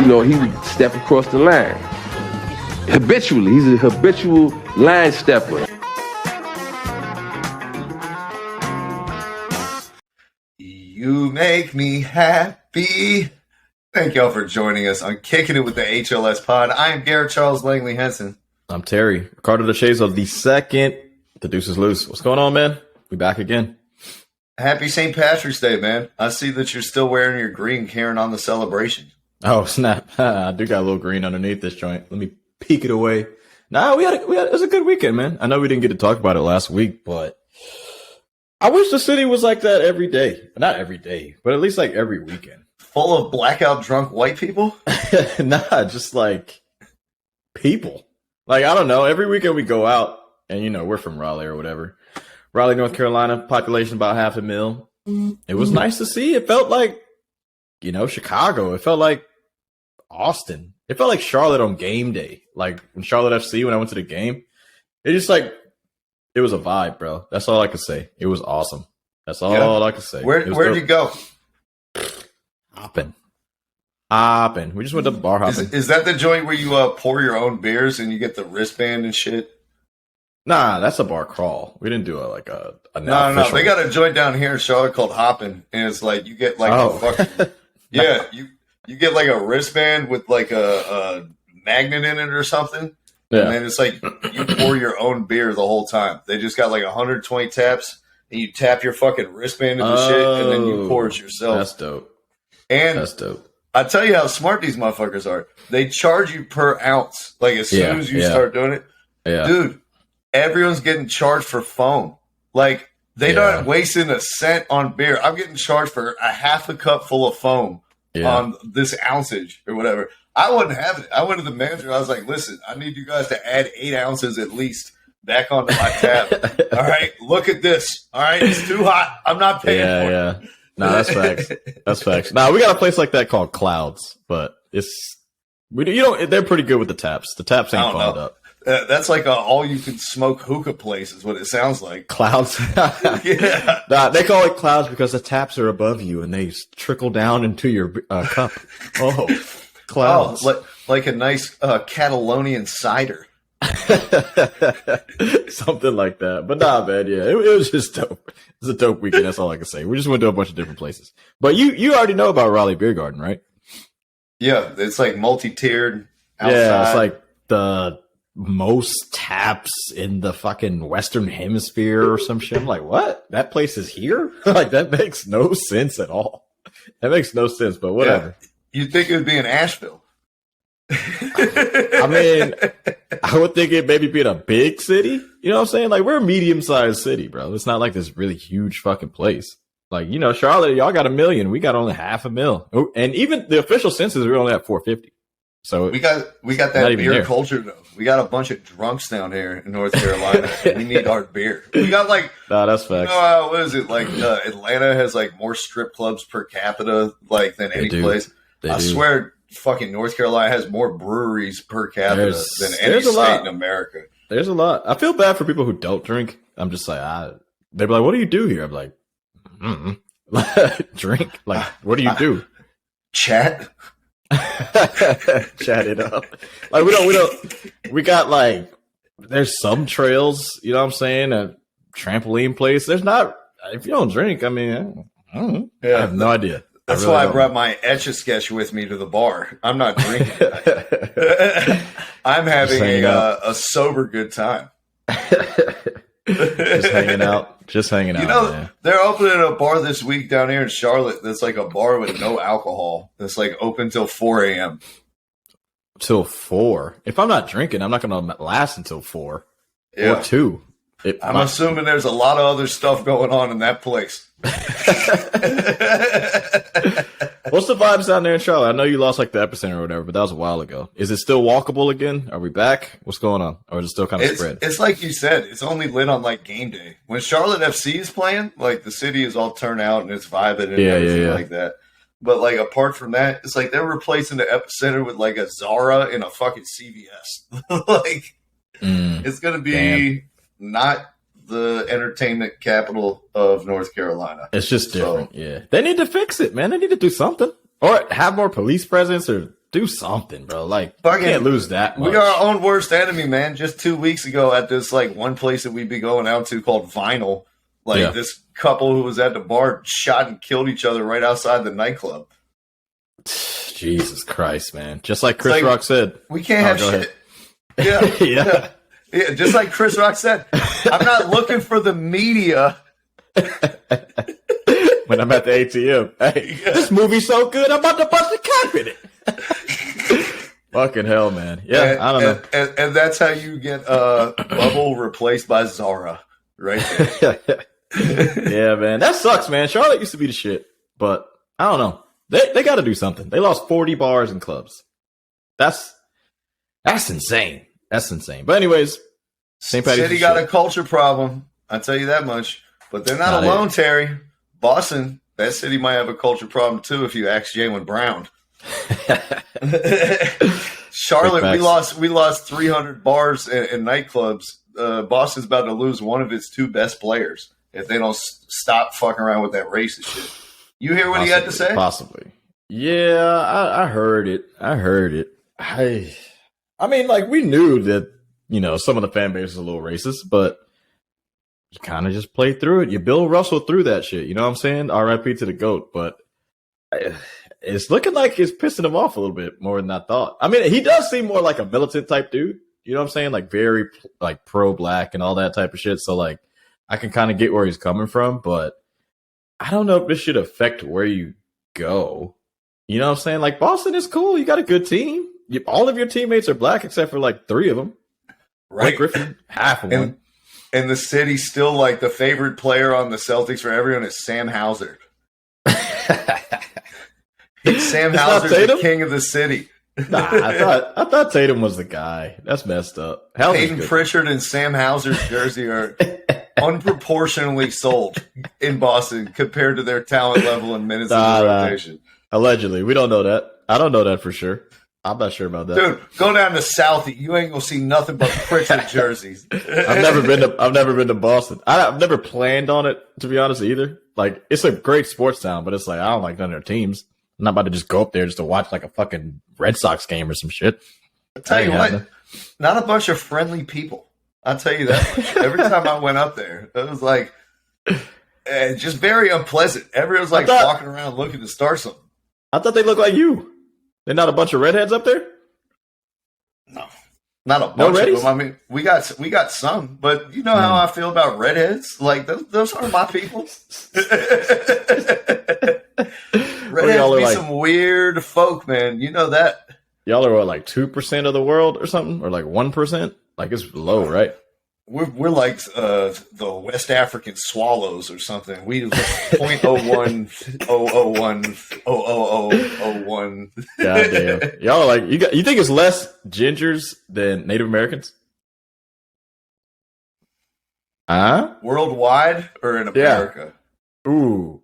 he would step across the line. Habitually, he's a habitual line stepper. You make me happy. Thank y'all for joining us on Kicking It with the HLS Pod. I am Garrett Charles Langley Henson. I'm Terry. Ricardo DeChazo the second. The deuce is loose. What's going on, man? We back again. Happy St. Patrick's Day, man. I see that you're still wearing your green carrying on the celebration. Oh, snap. I do got a little green underneath this joint. Let me peek it away. Nah, it was a good weekend, man. I know we didn't get to talk about it last week, but I wish the city was like that every day. Not every day, but at least like every weekend. Full of blackout drunk white people? Nah, just like people. Like, I don't know. Every weekend we go out, and we're from Raleigh or whatever. Raleigh, North Carolina, population about 500,000. It was nice to see. It felt like, Chicago. It felt like Austin. It felt like Charlotte on game day. Like when Charlotte FC, when I went to the game, it was a vibe, bro. That's all I could say. It was awesome. That's all I could say. Where'd you go? Hopping. We just went to bar hopping. Is that the joint where you pour your own beers and you get the wristband and shit? Nah, that's a bar crawl. We didn't do a No. They got a joint down here in Charlotte called Hoppin', and it's like you get like a fucking you get like a wristband with like a magnet in it or something. Yeah. And then it's like you pour your own beer the whole time. They just got like 120 taps, and you tap your fucking wristband into shit, and then you pour it yourself. That's dope. And that's dope. I tell you how smart these motherfuckers are. They charge you per ounce. Like as soon as you start doing it, dude. Everyone's getting charged for foam. Like they're not wasting a cent on beer. I'm getting charged for a half a cup full of foam on this ounceage or whatever. I wouldn't have it. I went to the manager. I was like, listen, I need you guys to add 8 ounces at least back onto my tab. All right, look at this. All right, it's too hot. I'm not paying for it. No, that's facts. That's facts. Now we got a place like that called Clouds, but they're pretty good with the taps. The taps ain't fogged up. That's like a all-you-can-smoke hookah place is what it sounds like. Clouds? Yeah. Nah, they call it Clouds because the taps are above you and they trickle down into your cup. Oh, Clouds. Oh, like a nice Catalonian cider. Something like that. But nah, man, it was just dope. It was a dope weekend. That's all I can say. We just went to a bunch of different places. But you already know about Raleigh Beer Garden, right? Yeah, it's like multi-tiered outside. Yeah, it's like the most taps in the fucking Western Hemisphere or some shit. I'm like, what? That place is here? Like, that makes no sense at all. That makes no sense, but whatever. Yeah. You'd think it would be in Asheville. I mean, I would think it maybe be in a big city. You know what I'm saying? Like, we're a medium-sized city, bro. It's not like this really huge fucking place. Like, Charlotte, y'all got 1 million. We got only 500,000. Oh, and even the official census, we're only at 450. So we got that beer culture though. We got a bunch of drunks down here in North Carolina. We need our beer. We got like that's facts. What is it like? Atlanta has like more strip clubs per capita like than any place. I swear, fucking North Carolina has more breweries per capita than any state in America. There's a lot. I feel bad for people who don't drink. I'm just like, they're like, what do you do here? I'm like, drink. Like, what do you do? Chat. Chat it up. Like we got like there's some trails, you know what I'm saying, a trampoline place. There's not, if you don't drink, I mean, I don't know. I have no idea. That's why I brought my Etch-a-Sketch with me to the bar. I'm not drinking. I'm having a sober good time. Just hanging out. Man. They're opening a bar this week down here in Charlotte that's like a bar with no alcohol. That's like open till 4 a.m. Till 4? If I'm not drinking, I'm not going to last until 4 or 2. I'm assuming there's a lot of other stuff going on in that place. What's the vibes down there in Charlotte? I know you lost like the epicenter or whatever, but that was a while ago. Is it still walkable again? Are we back? What's going on? Or is it still kind of spread? It's like you said, it's only lit on like game day. When Charlotte FC is playing, like the city is all turned out and it's vibing and everything like that. But like apart from that, it's like they're replacing the epicenter with like a Zara and a fucking CVS. Like it's gonna be not the entertainment capital of North Carolina. It's just different, yeah. They need to fix it, man. They need to do something. Or have more police presence or Do something, bro. Like, Fucking, you can't lose that much. We are our own worst enemy, man. Just 2 weeks ago at this like one place that we'd be going out to called Vinyl, this couple who was at the bar shot and killed each other right outside the nightclub. Jesus Christ, man. Just like Chris Rock said. We can't have shit. Yeah. Yeah. Just like Chris Rock said, I'm not looking for the media. When I'm at the ATM. Hey, this movie's so good, I'm about to bust the cap in it. Fucking hell, man. Yeah, I don't know. And that's how you get Bubble replaced by Zara, right there. Yeah, man. That sucks, man. Charlotte used to be the shit, but I don't know. They got to do something. They lost 40 bars and clubs. That's insane. That's insane. But anyways, St. Patty's City got a culture problem. I'll tell you that much. But they're not alone, Terry. Boston, that city might have a culture problem too if you ask Jaylen Brown. Charlotte, we lost 300 bars and nightclubs. Boston's about to lose one of its 2 best players if they don't stop fucking around with that racist shit. You hear what he had to say? Possibly. Yeah, I heard it. I mean, like, we knew that, some of the fan base is a little racist, but you kind of just play through it. You Bill Russell through that shit. You know what I'm saying? RIP to the GOAT. But it's looking like it's pissing him off a little bit more than I thought. I mean, he does seem more like a militant type dude. You know what I'm saying? Like, very like pro-black and all that type of shit. So, like, I can kind of get where he's coming from, but I don't know if this should affect where you go. You know what I'm saying? Like, Boston is cool. You got a good team. All of your teammates are black except for like 3 of them. Right. Blake Griffin, half of one. And the city's still like the favorite player on the Celtics for everyone is Sam Hauser. Sam Hauser's the king of the city. Nah, I thought Tatum was the guy. That's messed up. Peyton Pritchard and Sam Hauser's jersey are unproportionally sold in Boston compared to their talent level and minutes in the rotation. Allegedly. We don't know that. I don't know that for sure. I'm not sure about that. Dude, go down to Southie. You ain't gonna see nothing but Pritchard jerseys. I've never been to Boston. I've never planned on it, to be honest, either. Like, it's a great sports town, but it's like I don't like none of their teams. I'm not about to just go up there just to watch like a fucking Red Sox game or some shit. I'll tell you what, not a bunch of friendly people. I'll tell you that much. Every time I went up there, it was like just very unpleasant. Everyone's like walking around looking to start something. I thought they looked like you. They're not a bunch of redheads up there? No. Not a bunch of them. I mean, we got some, but you know how I feel about redheads? Like, those are my people. Redheads be some weird folk, man. You know that. Y'all are what, like 2% of the world or something? Or like 1%? Like, it's low, right? We're like the West African swallows or something. We 0.01 Goddamn. Y'all are like, you think it's less gingers than Native Americans? Worldwide or in America? Yeah. Ooh.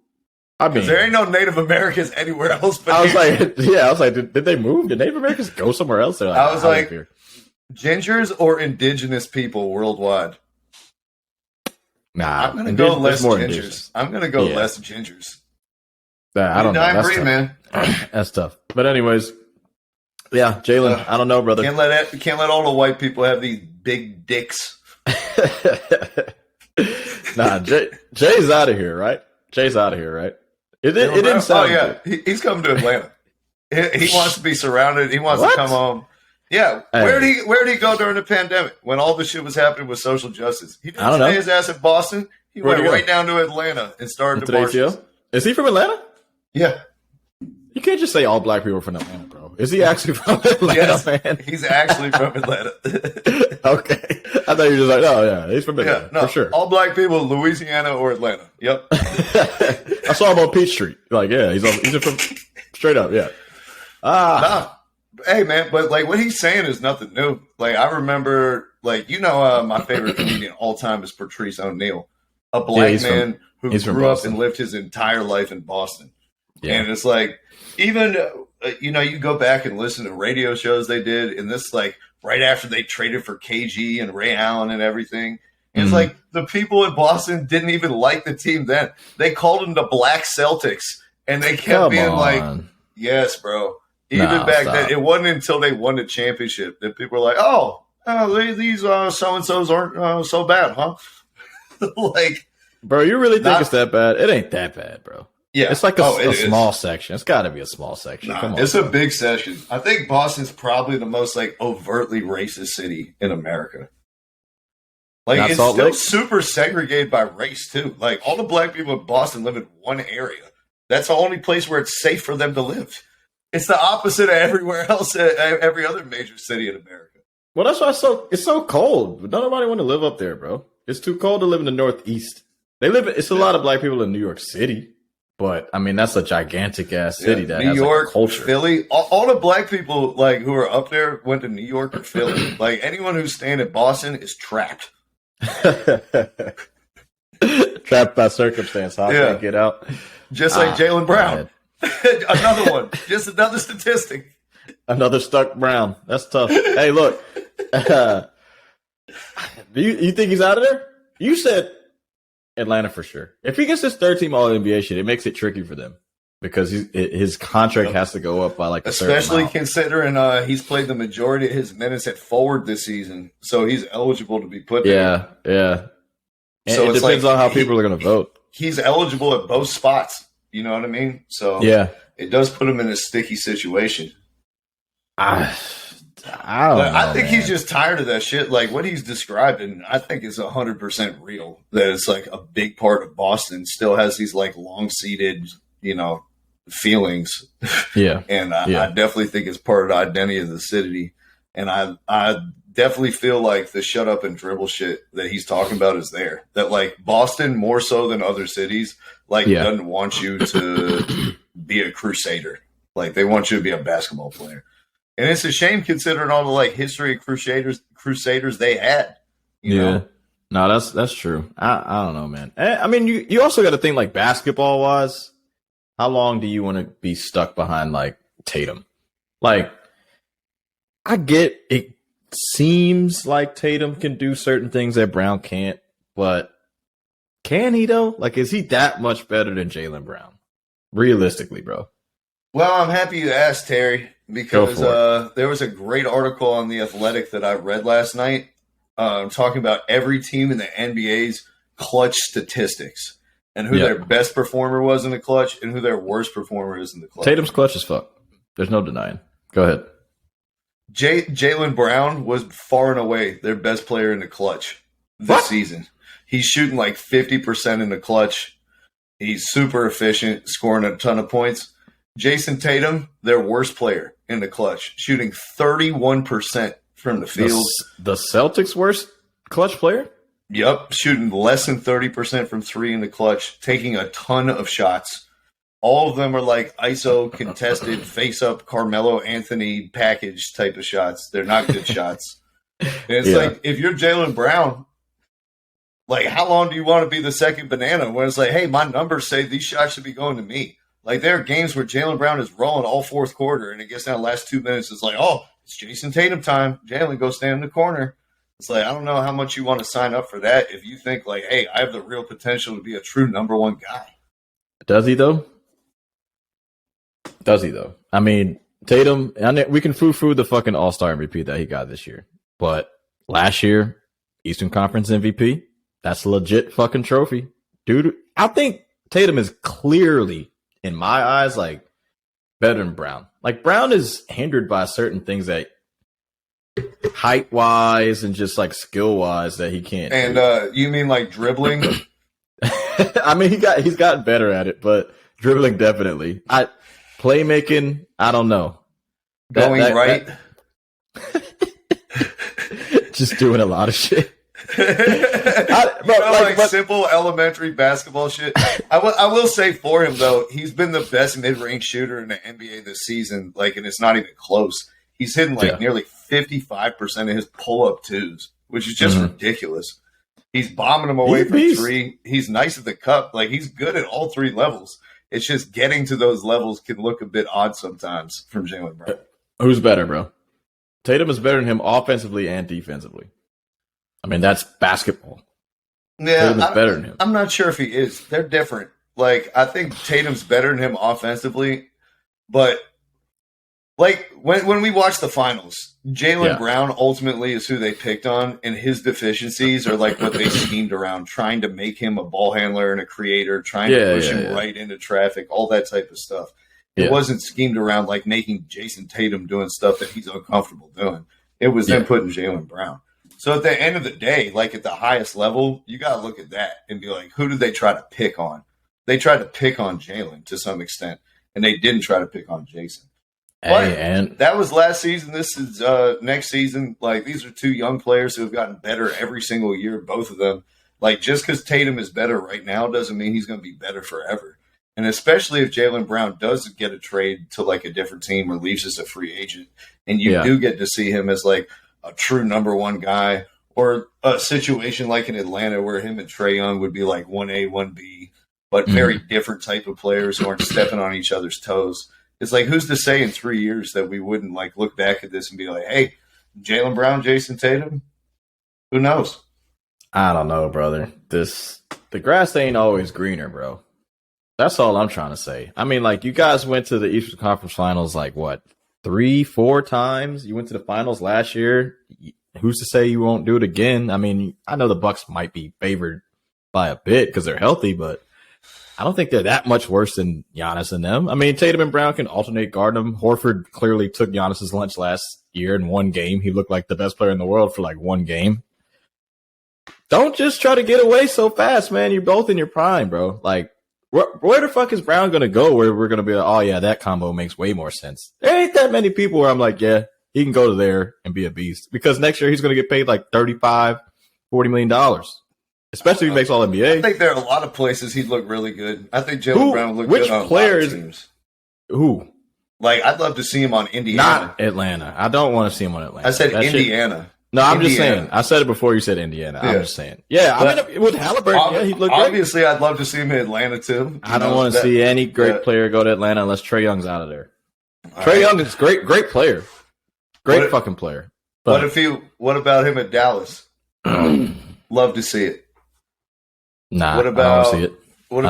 I mean, there ain't no Native Americans anywhere else but I was like, did they move? Did Native Americans go somewhere else? Like, I was like, gingers or indigenous people worldwide? Nah, I'm gonna go less gingers. I'm gonna go less gingers. I don't know. I agree, man. That's tough. But anyways, yeah, Jaylen, I don't know, brother. Can't let all the white people have these big dicks. Nah, Jay's out of here, right? Jay's out of here, right? It didn't sound. Oh yeah, he's coming to Atlanta. He wants to be surrounded. He wants to come home. Yeah, hey. where did he go during the pandemic when all this shit was happening with social justice? He didn't stay his ass at Boston. He went right down to Atlanta and started the marches. Is he from Atlanta? Yeah. You can't just say all black people are from Atlanta, bro. Is he actually from Atlanta, yes, man? He's actually from Atlanta. Okay. I thought you were just like, oh, yeah, he's from Atlanta, for sure. All black people, Louisiana or Atlanta. Yep. I saw him on Peachtree. Like, yeah, he's from straight up, yeah. Nah. Hey, man, but, like, what he's saying is nothing new. Like, I remember, like, my favorite comedian all time is Patrice O'Neal, a black man who grew up and lived his entire life in Boston. Yeah. And it's like, even, you go back and listen to radio shows they did, and this, like, right after they traded for KG and Ray Allen and everything. And it's like, the people in Boston didn't even like the team then. They called them the Black Celtics, and they kept being like, yes, bro. Even back then, it wasn't until they won the championship that people were like, "Oh, these so and so's aren't so bad, huh?" Like, bro, you really think it's that bad? It ain't that bad, bro. Yeah, it's like a small section. It's got to be a small section. Nah, Come on, it's a big section. I think Boston's probably the most like overtly racist city in America. Like, it's still super segregated by race too. Like, all the black people in Boston live in one area. That's the only place where it's safe for them to live. It's the opposite of everywhere else, every other major city in America. Well, that's why it's so cold. Nobody want to live up there, bro. It's too cold to live in the Northeast. It's a lot of black people in New York City, but I mean that's a gigantic ass city that New has York, like a culture. Philly. All the black people like who are up there went to New York or Philly. Like anyone who's staying in Boston is trapped. Trapped by circumstance. I can't get out. Just like Jaylen Brown. Another one. Just another statistic. Another stuck Brown. That's tough. Hey, look. Do you think he's out of there? You said Atlanta for sure. If he gets this third team All NBA shit, it makes it tricky for them because his contract has to go up by like a especially considering he's played the majority of his minutes at forward this season, so he's eligible to be put there. Yeah. And so it depends on how people are going to vote. He's eligible at both spots. You know what I mean? So it does put him in a sticky situation. I don't know, I think man. he's just tired of that shit. Like what he's describing, I think is 100% real. That it's like a big part of Boston still has these like long-seated, feelings. Yeah. And I definitely think it's part of the identity of the city. And I definitely feel like the shut up and dribble shit that he's talking about is there. That like Boston, more so than other cities, doesn't want you to be a crusader. Like they want you to be a basketball player. And it's a shame considering all the like history of crusaders they had. You know? No, that's true. I don't know, man. I mean, you also got to think like basketball wise. How long do you want to be stuck behind like Tatum? Like, I get it. Seems like Tatum can do certain things that Brown can't, but can he though? Like, is he that much better than Jaylen Brown? Realistically, bro. Well, I'm happy you asked, Terry, because there was a great article on The Athletic that I read last night talking about every team in the NBA's clutch statistics and who their best performer was in the clutch and who their worst performer is in the clutch. Tatum's clutch is fuck. There's no denying. Go ahead. Jaylen Brown was far and away their best player in the clutch this season. He's shooting like 50% in the clutch. He's super efficient, scoring a ton of points. Jason Tatum, their worst player in the clutch, shooting 31% from the field. The Celtics' worst clutch player? Yep, shooting less than 30% from three in the clutch, taking a ton of shots. All of them are like ISO contested, face-up Carmelo Anthony package type of shots. They're not good shots. And it's like, if you're Jaylen Brown, like, how long do you want to be the second banana when it's like, hey, my numbers say these shots should be going to me? Like, there are games where Jaylen Brown is rolling all fourth quarter, and it gets down the last 2 minutes. It's like, oh, it's Jason Tatum time. Jaylen, go stand in the corner. It's like, I don't know how much you want to sign up for that if you think, like, hey, I have the real potential to be a true number one guy. Does he, though? I mean, Tatum, we can foo-foo the fucking all-star MVP that he got this year. But last year, Eastern Conference MVP, that's a legit fucking trophy. Dude, I think Tatum is clearly, in my eyes, like, better than Brown. Like, Brown is hindered by certain things that height-wise and just, like, skill-wise that he can't do. You mean, like, dribbling? I mean, he's gotten better at it, but dribbling definitely. Playmaking, I don't know. Right? Just doing a lot of shit. Simple elementary basketball shit. I will say for him, though, he's been the best mid-range shooter in the NBA this season, like, and it's not even close. He's hitting, nearly 55% of his pull-up twos, which is just ridiculous. He's bombing them away from three. He's nice at the cup. Like, he's good at all three levels. It's just getting to those levels can look a bit odd sometimes from Jaylen Brown. Who's better, bro? Tatum is better than him offensively and defensively. I mean, that's basketball. Yeah, Tatum is better than him. I'm not sure if he is. They're different. Like, I think Tatum's better than him offensively, but like when we watch the finals, Jaylen Brown ultimately is who they picked on, and his deficiencies are like what they schemed around, trying to make him a ball handler and a creator, trying to push him right into traffic, all that type of stuff. It wasn't schemed around like making Jason Tatum doing stuff that he's uncomfortable doing. It was them putting Jaylen Brown. So at the end of the day, like at the highest level, you got to look at that and be like, who did they try to pick on? They tried to pick on Jaylen to some extent, and they didn't try to pick on Jason. But that was last season. This is next season. Like, these are two young players who have gotten better every single year, both of them. Like, just because Tatum is better right now doesn't mean he's going to be better forever. And especially if Jaylen Brown does get a trade to, like, a different team or leaves as a free agent, and you do get to see him as, like, a true number one guy, or a situation like in Atlanta where him and Trae Young would be like 1A, 1B, but very different type of players who aren't stepping on each other's toes. It's like, who's to say in 3 years that we wouldn't like look back at this and be like, hey, Jaylen Brown, Jason Tatum? Who knows? I don't know, brother. The grass ain't always greener, bro. That's all I'm trying to say. I mean, like, you guys went to the Eastern Conference Finals like what, 3-4 times? You went to the finals last year. Who's to say you won't do it again? I mean, I know the Bucks might be favored by a bit because they're healthy, but I don't think they're that much worse than Giannis and them. I mean, Tatum and Brown can alternate guard them. Horford clearly took Giannis's lunch last year in one game. He looked like the best player in the world for like one game. Don't just try to get away so fast, man. You're both in your prime, bro. Like, where the fuck is Brown going to go where we're going to be like, oh, yeah, that combo makes way more sense? There ain't that many people where I'm like, yeah, he can go to there and be a beast. Because next year he's going to get paid like $35, $40 million. Especially if he makes all NBA. I think there are a lot of places he'd look really good. I think Jaylen Brown would look good on a lot of teams. Who? Like, I'd love to see him on Indiana. Not Atlanta. I don't want to see him on Atlanta. I said Indiana. No, I'm just saying. I said it before you said Indiana. Yeah. I'm just saying. Yeah, I mean, with Halliburton, he'd look great. Obviously, I'd love to see him in Atlanta, too. I don't want to see any great player go to Atlanta unless Trae Young's out of there. Trae Young is great player. Great fucking player. But what about him at Dallas? Love to see it. Nah, I don't see it. What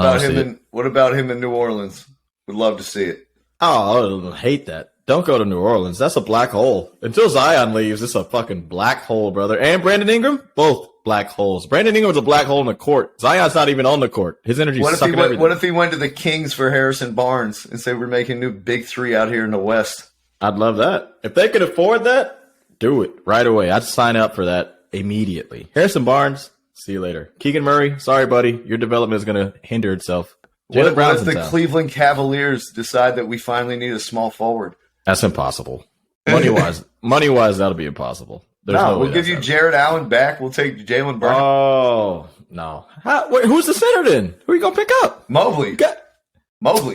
about him in New Orleans? Would love to see it. Oh, I hate that. Don't go to New Orleans. That's a black hole. Until Zion leaves, it's a fucking black hole, brother. And Brandon Ingram, both black holes. Brandon Ingram's a black hole in the court. Zion's not even on the court. His energy's sucking everything. What if he went to the Kings for Harrison Barnes and said we're making new big three out here in the West? I'd love that. If they could afford that, do it right away. I'd sign up for that immediately. Harrison Barnes. See you later. Keegan Murray, sorry, buddy. Your development is going to hinder itself. What if the Cleveland Cavaliers decide that we finally need a small forward? That's impossible. Money-wise, that'll be impossible. We'll give you Jared Allen back. We'll take Jaylen Brown. Oh, no. Who's the center then? Who are you going to pick up? Mobley.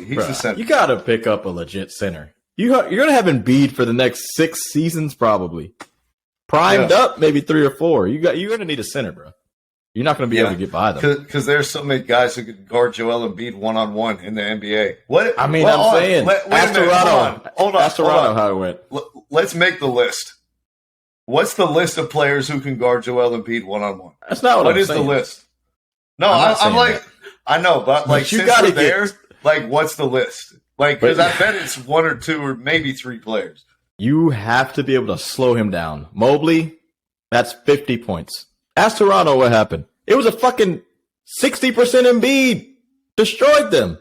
He's the center. You got to pick up a legit center. You're going to have Embiid for the next 6 seasons probably. Primed up, maybe 3 or 4. You're going to need a center, bro. You're not going to be able to get by them. Because there's so many guys who could guard Joel Embiid one-on-one in the NBA. Ask Toronto how it went. Let's make the list. What's the list of players who can guard Joel Embiid one-on-one? That's not what I'm saying. What is the list? No, I'm like, that. I know, but like, since we're there, like, what's the list? Like, because I bet it's 1 or 2 or maybe 3 players. You have to be able to slow him down. Mobley, that's 50 points. Ask Toronto what happened. It was a fucking 60% Embiid. Destroyed them.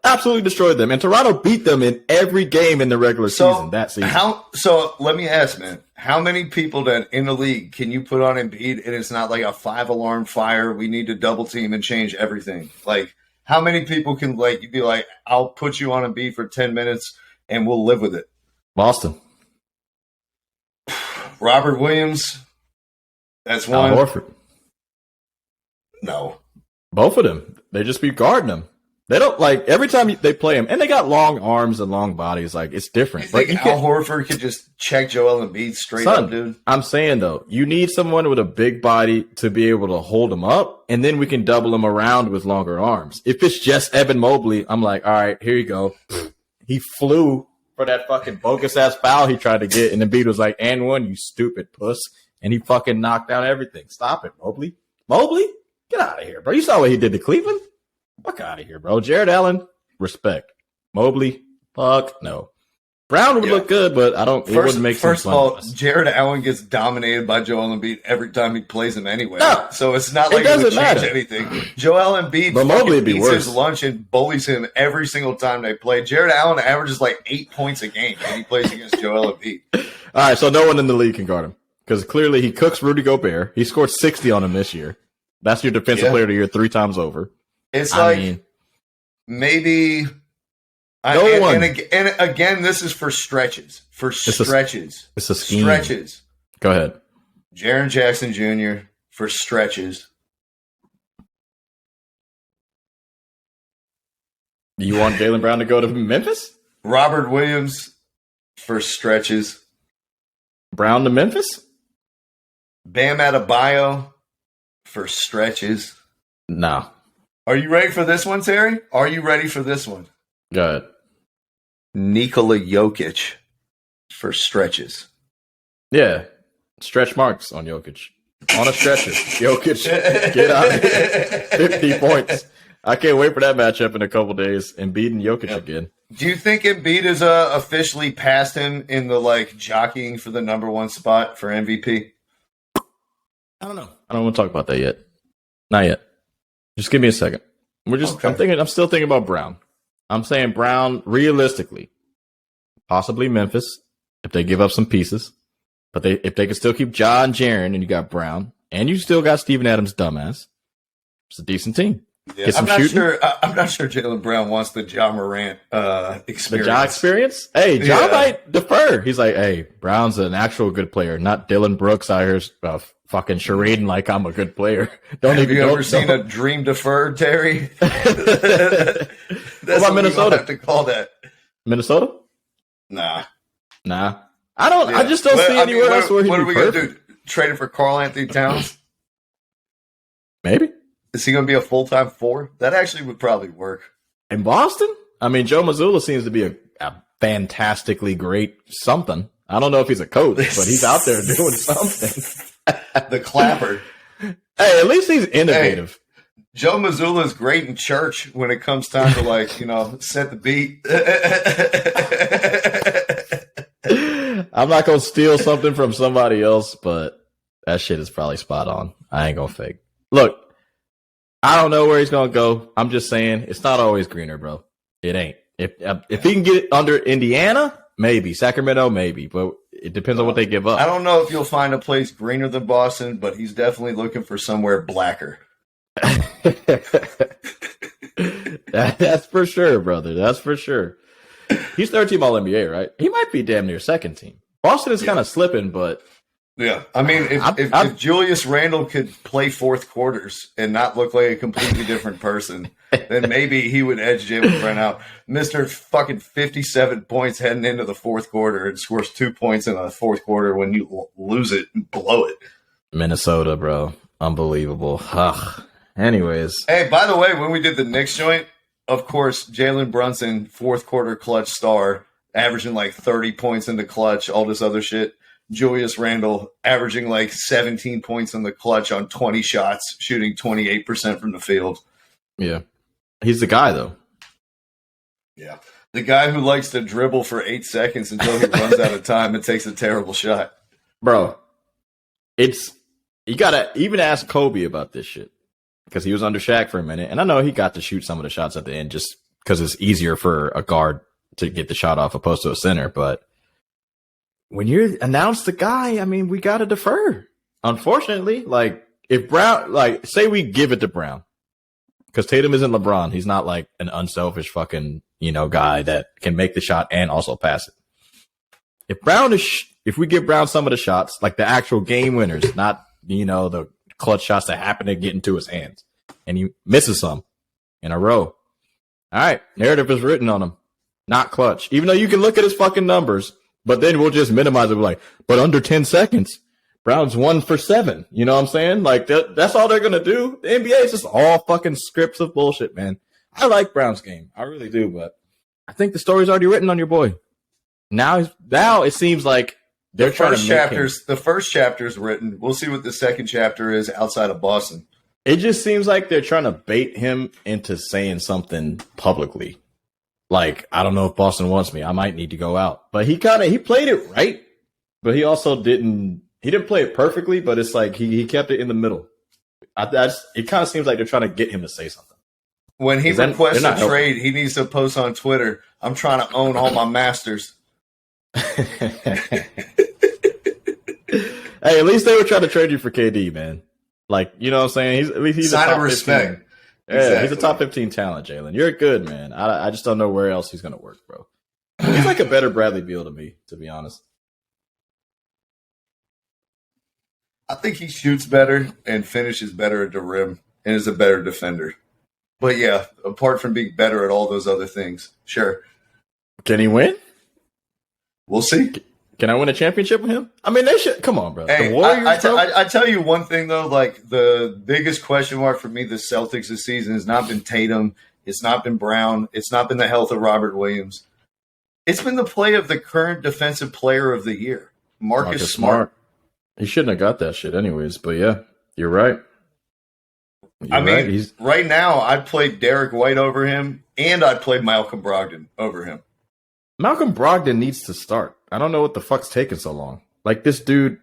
Absolutely destroyed them. And Toronto beat them in every game in the regular season that season. So let me ask, man, how many people then in the league can you put on Embiid and it's not like a 5-alarm fire, we need to double team and change everything? Like, how many people can, like, you'd be like, I'll put you on Embiid for 10 minutes and we'll live with it? Boston. Robert Williams. That's one. Al Horford. No. Both of them. They just be guarding them. They don't, like, every time they play him, and they got long arms and long bodies, like, it's different. You think Al Horford could just check Joel Embiid straight up, dude? I'm saying, though, you need someone with a big body to be able to hold him up, and then we can double him around with longer arms. If it's just Evan Mobley, I'm like, all right, here you go. He flew for that fucking bogus-ass foul he tried to get, and Embiid was like, and one, you stupid puss. And he fucking knocked down everything. Stop it, Mobley. Mobley? Get out of here, bro. You saw what he did to Cleveland? Fuck out of here, bro. Jared Allen, respect. Mobley, fuck no. Brown would look good, but it wouldn't make sense. First of all, Jared Allen gets dominated by Joel Embiid every time he plays him anyway. No, so it's not like it would change anything. Joel Embiid eats his lunch and bullies him every single time they play. Jared Allen averages like 8 points a game when he plays against Joel Embiid. All right, so no one in the league can guard him because clearly he cooks Rudy Gobert. He scored 60 on him this year. That's your defensive player of the year 3 times over. It's maybe... And again, this is for stretches. It's a scheme. Stretches. Go ahead. Jaren Jackson Jr. for stretches. You want Jaylen Brown to go to Memphis? Robert Williams for stretches. Brown to Memphis? Bam Adebayo for stretches. No. Are you ready for this one, Terry? Are you ready for this one? Go ahead. Nikola Jokic for stretches. Yeah. Stretch marks on Jokic. On a stretcher. Jokic, get out of here. 50 points. I can't wait for that matchup in a couple days and beating Jokic again. Do you think Embiid is officially past him in the jockeying for the number 1 spot for MVP? I don't know. I don't want to talk about that yet. Not yet. Just give me a second. I'm still thinking about Brown. I'm saying Brown, realistically, possibly Memphis, if they give up some pieces. But if they can still keep Ja and Jaren, and you got Brown, and you still got Steven Adams' dumbass, it's a decent team. Yeah, I'm not sure Jaylen Brown wants the Ja Morant experience. The Ja experience? Hey, Ja might defer. He's like, hey, Brown's an actual good player, not Dylan Brooks out here fucking charading like I'm a good player. Have you ever seen a dream deferred, Terry? That's what about Minnesota? Have to call that Minnesota? Nah. I don't. Yeah. I just don't see anywhere else where he'd be perfect. What are we gonna do? Trade him for Karl Anthony Towns? Maybe. Is he gonna be a full-time 4? That actually would probably work in Boston. I mean, Joe Mazzulla seems to be a fantastically great something. I don't know if he's a coach, but he's out there doing something. The clapper. Hey, at least he's innovative. Hey, Joe Mazzulla is great in church when it comes time to set the beat. I'm not gonna steal something from somebody else, but that shit is probably spot on. I ain't gonna fake. Look, I don't know where he's gonna go. I'm just saying it's not always greener, bro. It ain't. If he can get it under Indiana, maybe Sacramento, maybe, but it depends on what they give up. I don't know if you'll find a place greener than Boston, but he's definitely looking for somewhere blacker. That's for sure, brother. That's for sure. He's third team All NBA, right? He might be damn near second team. Boston is kind of slipping, but yeah. I mean, if Julius Randle could play fourth quarters and not look like a completely different person, then maybe he would edge Jaylen Brown out. Mr. fucking 57 points heading into the fourth quarter and scores 2 points in the fourth quarter when you lose it and blow it. Minnesota, bro. Unbelievable. Ugh. Anyways. Hey, by the way, when we did the Knicks joint, of course, Jalen Brunson, fourth quarter clutch star, averaging like 30 points in the clutch, all this other shit. Julius Randle averaging like 17 points in the clutch on 20 shots, shooting 28% from the field. Yeah. He's the guy, though. Yeah. The guy who likes to dribble for 8 seconds until he runs out of time and takes a terrible shot. Bro, you got to even ask Kobe about this shit because he was under Shaq for a minute. And I know he got to shoot some of the shots at the end just because it's easier for a guard to get the shot off opposed to a center. But when you announce the guy, I mean, we got to defer. Unfortunately, like if Brown, like say we give it to Brown because Tatum isn't LeBron. He's not like an unselfish fucking, guy that can make the shot and also pass it. If we give Brown some of the shots, like the actual game winners, not, the clutch shots that happen to get into his hands and he misses some in a row. All right. Narrative is written on him. Not clutch, even though you can look at his fucking numbers. But then we'll just minimize it. We're like, but under 10 seconds, Brown's 1 for 7. You know what I'm saying? Like, that's all they're going to do. The NBA is just all fucking scripts of bullshit, man. I like Brown's game. I really do. But I think the story's already written on your boy. Now it seems like they're trying to make him. The first chapter is written. We'll see what the second chapter is outside of Boston. It just seems like they're trying to bait him into saying something publicly. like, I don't know if Boston wants me. I might need to go out. But he played it right, but he also didn't play it perfectly, but it's like he kept it in the middle. It kind of seems like they're trying to get him to say something. When he requests a trade, he needs to post on Twitter, "I'm trying to own all my masters." Hey, at least they were trying to trade you for KD, man. Like, you know what I'm saying? He's sign a top of respect. 15. Yeah, exactly. He's a top 15 talent, Jaylen. You're good, man. I just don't know where else he's going to work, bro. He's like a better Bradley Beal to me, to be honest. I think he shoots better and finishes better at the rim and is a better defender. But yeah, apart from being better at all those other things, sure. Can he win? We'll see. Can I win a championship with him? I mean, they should. Come on, bro. Hey, the Warriors, I tell you one thing, though. Like, the biggest question mark for me, the Celtics this season, has not been Tatum. It's not been Brown. It's not been the health of Robert Williams. It's been the play of the current defensive player of the year, Marcus Smart. He shouldn't have got that shit anyways. But, yeah, you're right. Right now, I'd play Derek White over him, and I'd play Malcolm Brogdon over him. Malcolm Brogdon needs to start. I don't know what the fuck's taking so long. Like, this dude,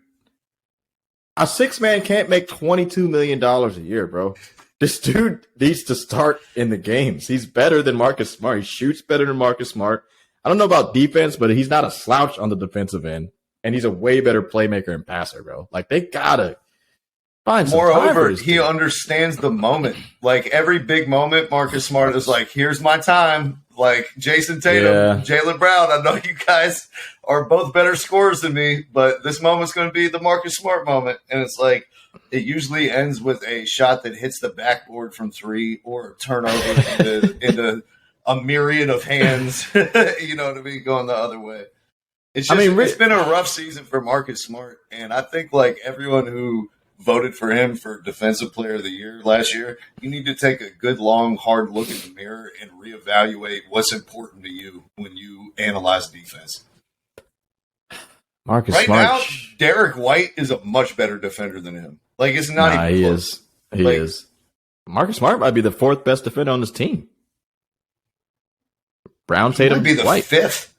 a 6-man can't make $22 million a year, bro. This dude needs to start in the games. He's better than Marcus Smart. He shoots better than Marcus Smart. I don't know about defense, but he's not a slouch on the defensive end. And he's a way better playmaker and passer, bro. Like, they gotta find some time for this he dude. Understands the moment. Like, every big moment, Marcus Smart is like, here's my time. Like, Jason Tatum, Jaylen Brown, I know you guys are both better scorers than me, but this moment's going to be the Marcus Smart moment. And it's like, it usually ends with a shot that hits the backboard from 3 or a turnover into a myriad of hands, you know what I mean, going the other way. It's just, it's been a rough season for Marcus Smart. And I think, like, everyone who voted for him for Defensive Player of the Year last year, you need to take a good, long, hard look in the mirror and reevaluate what's important to you when you analyze defense. Marcus Smart. Right now, Derek White is a much better defender than him. Like, it's not even close. He is. Marcus Smart might be the 4th best defender on this team. Brown, Tatum, might be the White. 5th.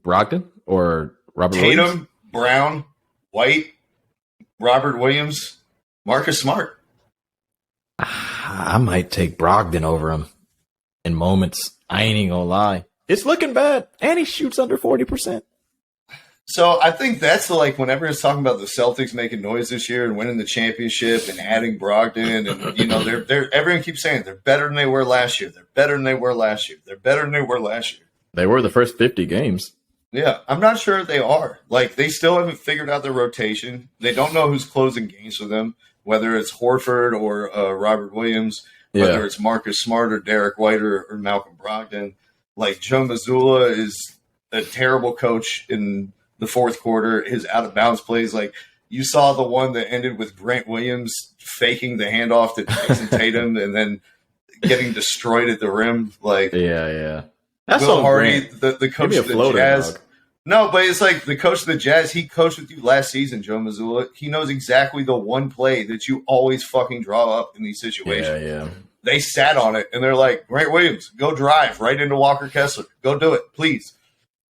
Brogdon or Robert Tatum, Williams? Brown, White, Robert Williams, Marcus Smart. I might take Brogdon over him in moments. I ain't even gonna lie. It's looking bad, and he shoots under 40%. So I think that's like when everyone's talking about the Celtics making noise this year and winning the championship and adding Brogdon, and you know they're everyone keeps saying they're better than they were last year. They're better than they were last year. They're better than they were last year. They were the first 50 games. Yeah, I'm not sure they are. Like, they still haven't figured out their rotation. They don't know who's closing games for them, whether it's Horford or Robert Williams, whether it's Marcus Smart or Derek White or Malcolm Brogdon. Like, Joe Mazzulla is a terrible coach in the fourth quarter. His out-of-bounds plays, like, you saw the one that ended with Grant Williams faking the handoff to Jason Tatum and then getting destroyed at the rim. Like, That's Will so Hardy, Grant. the coach of the Jazz. Dog. No, but it's like the coach of the Jazz, he coached with you last season, Joe Mazzulla. He knows exactly the one play that you always fucking draw up in these situations. Yeah. They sat on it, and they're like, Grant Williams, go drive right into Walker Kessler. Go do it, please.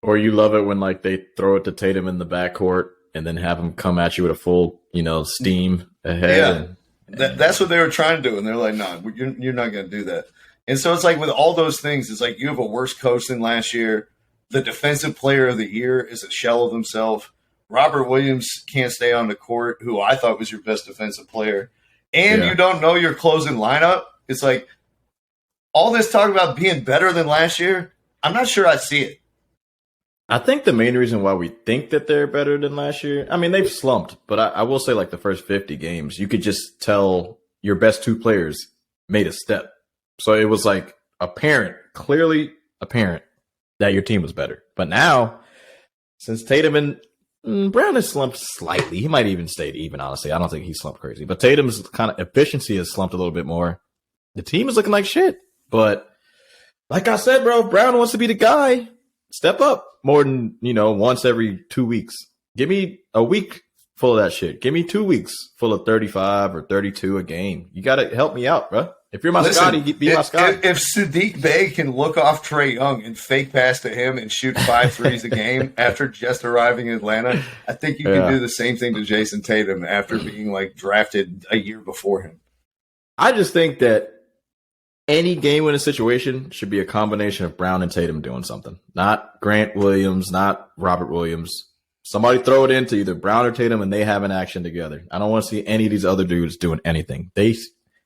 Or you love it when, like, they throw it to Tatum in the backcourt and then have him come at you with a full, steam ahead. Yeah, that's what they were trying to do, and they're like, no, you're not going to do that. And so it's like with all those things, it's like you have a worse coach than last year. The defensive player of the year is a shell of himself. Robert Williams can't stay on the court, who I thought was your best defensive player. And you don't know your closing lineup. It's like all this talk about being better than last year, I'm not sure I see it. I think the main reason why we think that they're better than last year, I mean, they've slumped, but I will say, like, the first 50 games, you could just tell your best 2 players made a step. So it was like clearly apparent that your team was better. But now, since Tatum and Brown has slumped slightly, he might even stayed even, honestly. I don't think he slumped crazy. But Tatum's kind of efficiency has slumped a little bit more. The team is looking like shit. But like I said, bro, if Brown wants to be the guy, step up more than, once every 2 weeks. Give me a week full of that shit. Give me 2 weeks full of 35 or 32 a game. You got to help me out, bro. If you're my Scotty, be my Scotty. If Sadiq Bey can look off Trae Young and fake pass to him and shoot 5 threes a game after just arriving in Atlanta, I think you can do the same thing to Jason Tatum after being like drafted a year before him. I just think that any game-winning situation should be a combination of Brown and Tatum doing something. Not Grant Williams, not Robert Williams. Somebody throw it into either Brown or Tatum and they have an action together. I don't want to see any of these other dudes doing anything. I'm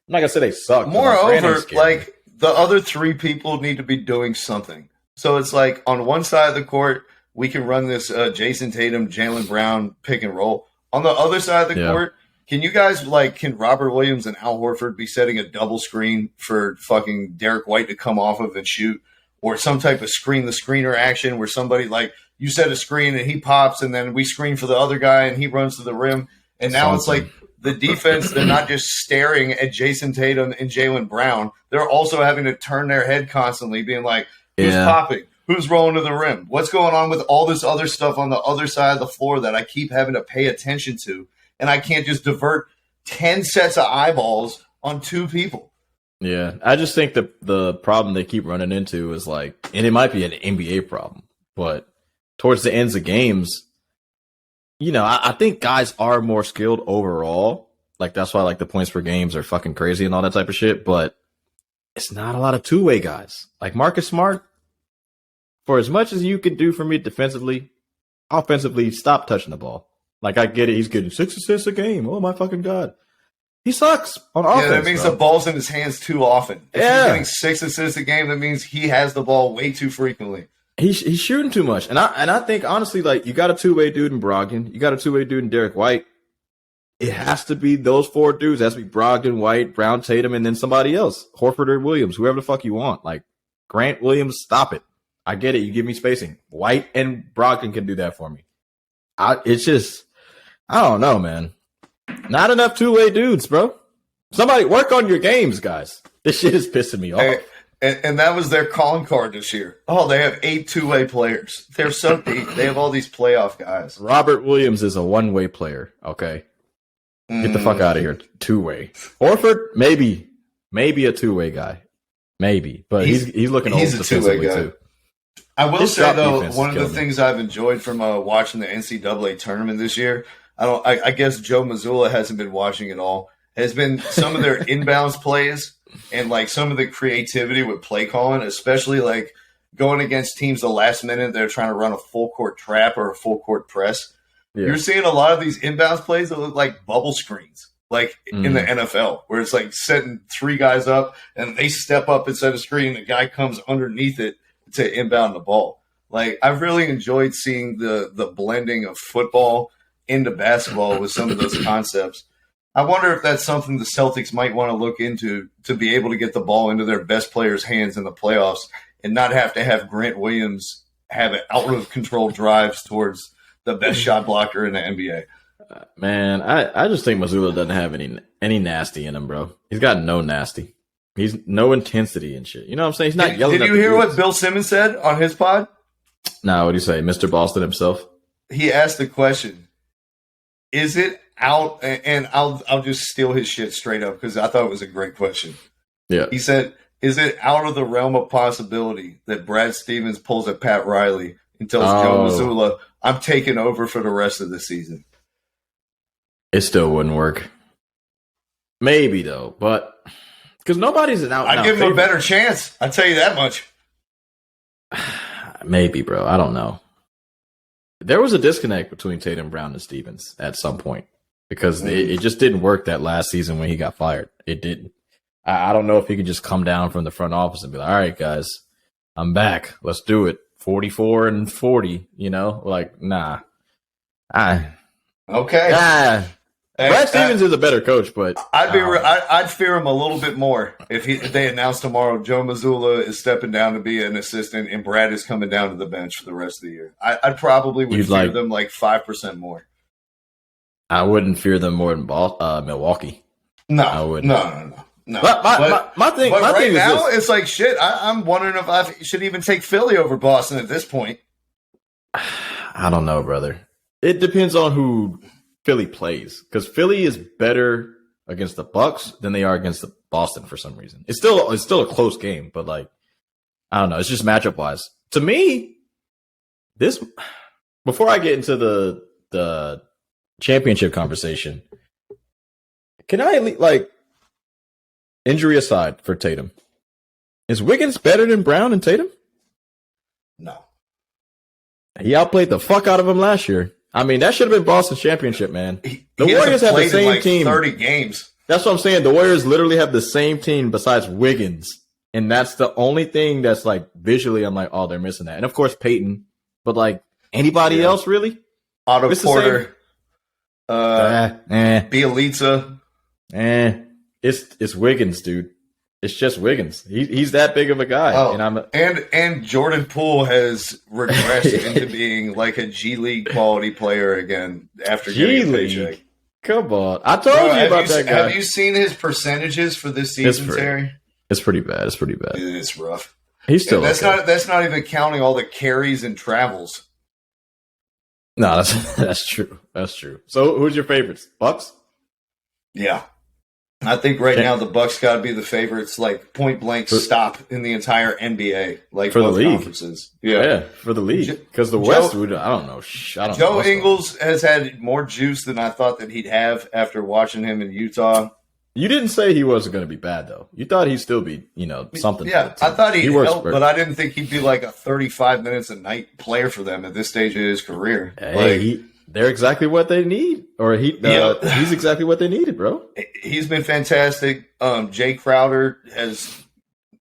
not going to say they suck. Moreover, like the other 3 people need to be doing something. So it's like on one side of the court, we can run this Jason Tatum, Jaylen Brown pick and roll. On the other side of the court, can you guys can Robert Williams and Al Horford be setting a double screen for fucking Derek White to come off of and shoot? Or some type of screen the screener action where somebody you set a screen and he pops and then we screen for the other guy and he runs to the rim. And now it's like the defense, they're not just staring at Jason Tatum and Jaylen Brown. They're also having to turn their head constantly being like, who's popping? Who's rolling to the rim? What's going on with all this other stuff on the other side of the floor that I keep having to pay attention to? And I can't just divert 10 sets of eyeballs on 2 people. Yeah, I just think the problem they keep running into is and it might be an NBA problem, but towards the ends of games, I think guys are more skilled overall. That's why the points per games are fucking crazy and all that type of shit, but it's not a lot of two-way guys. Like Marcus Smart, for as much as you can do for me defensively, offensively, stop touching the ball. I get it. He's getting 6 assists a game. Oh, my fucking God. He sucks on offense. Yeah, that means the ball's in his hands too often. If he's getting 6 assists a game, that means he has the ball way too frequently. He's shooting too much. And I think, honestly, you got a two-way dude in Brogdon. You got a two-way dude in Derek White. It has to be those 4 dudes. It has to be Brogdon, White, Brown, Tatum, and then somebody else. Horford or Williams, whoever the fuck you want. Grant Williams, stop it. I get it. You give me spacing. White and Brogdon can do that for me. It's just, I don't know, man. Not enough two-way dudes, bro. Somebody work on your games, guys. This shit is pissing me off. And that was their calling card this year. Oh, they have 8 two-way players. They're so deep. They have all these playoff guys. Robert Williams is a one-way player, okay? Get the fuck out of here. Two-way. Horford, maybe a two-way guy. Maybe. But he's looking old defensively, too. I will say, though, one of the things I've enjoyed from watching the NCAA tournament this year, I guess Joe Mazzulla hasn't been watching it all, has been some of their inbounds plays and some of the creativity with play calling, especially going against teams the last minute they're trying to run a full court trap or a full court press. Yeah. You're seeing a lot of these inbounds plays that look like bubble screens, in the NFL, where it's setting 3 guys up and they step up and set a screen and the guy comes underneath it to inbound the ball. I've really enjoyed seeing the blending of football into basketball with some of those concepts. I wonder if that's something the Celtics might want to look into to be able to get the ball into their best players' hands in the playoffs and not have to have Grant Williams have out-of-control drives towards the best shot blocker in the NBA. Man, I just think Mazzulla doesn't have any nasty in him, bro. He's got no nasty. He's no intensity and shit. You know what I'm saying? He's not yelling. Did you hear what Bill Simmons said on his pod? No, what do you say? Mr. Boston himself? He asked the question, is it out? And I'll just steal his shit straight up because I thought it was a great question. Yeah. He said, is it out of the realm of possibility that Brad Stevens pulls a Pat Riley and tells Joe Mazzulla, I'm taking over for the rest of the season? It still wouldn't work. Maybe, though, but because nobody's an out. I'd give him a better chance. I'll tell you that much. Maybe, bro. I don't know. There was a disconnect between Tatum, Brown, and Stevens at some point because it just didn't work that last season when he got fired. It didn't. I don't know if he could just come down from the front office and be like, all right, guys, I'm back. Let's do it. 44 and 40, nah. Okay. Brad Stevens is a better coach, but I'd fear him a little bit more if they announce tomorrow Joe Mazzulla is stepping down to be an assistant and Brad is coming down to the bench for the rest of the year. I probably would fear them 5% more. I wouldn't fear them more than Milwaukee. No, I wouldn't. No. My thing right now, is it's shit. I'm wondering if I should even take Philly over Boston at this point. I don't know, brother. It depends on who Philly plays because Philly is better against the Bucks than they are against the Boston for some reason. It's still a close game, but like I don't know. It's just matchup wise. To me, this before I get into the championship conversation, can I like injury aside for Tatum? Is Wiggins better than Brown and Tatum? No. He outplayed the fuck out of him last year. I mean, that should have been Boston's championship, man. The Warriors have the same like team. 30 games. That's what I'm saying. The Warriors literally have the same team besides Wiggins. And that's the only thing that's like visually, I'm like, oh, they're missing that. And of course, Peyton. But like anybody else, really? Otto Porter. Bielitsa. It's Wiggins, dude. It's just Wiggins. He's that big of a guy. Oh, and Jordan Poole has regressed into being like a G League quality player again after getting a paycheck. Come on. I told you about that guy. Have you seen his percentages for this season, Terry? It's pretty bad. It's rough. He's still that's not even counting all the carries and travels. No, that's true. That's true. So who's your favorites? Bucks? Yeah. I think now the Bucks got to be the favorites, like point blank stop in the entire NBA, like for both the league. Conferences. Yeah, for the league. Because the West, I don't know. Joe Ingles has had more juice than I thought that he'd have after watching him in Utah. You didn't say he wasn't going to be bad, though. You thought he'd still be, something. Yeah, I thought he helped, but I didn't think he'd be like a 35 minutes a night player for them at this stage of his career. Hey, they're exactly what they need, or he's exactly what they needed, bro. He's been fantastic. Jay Crowder has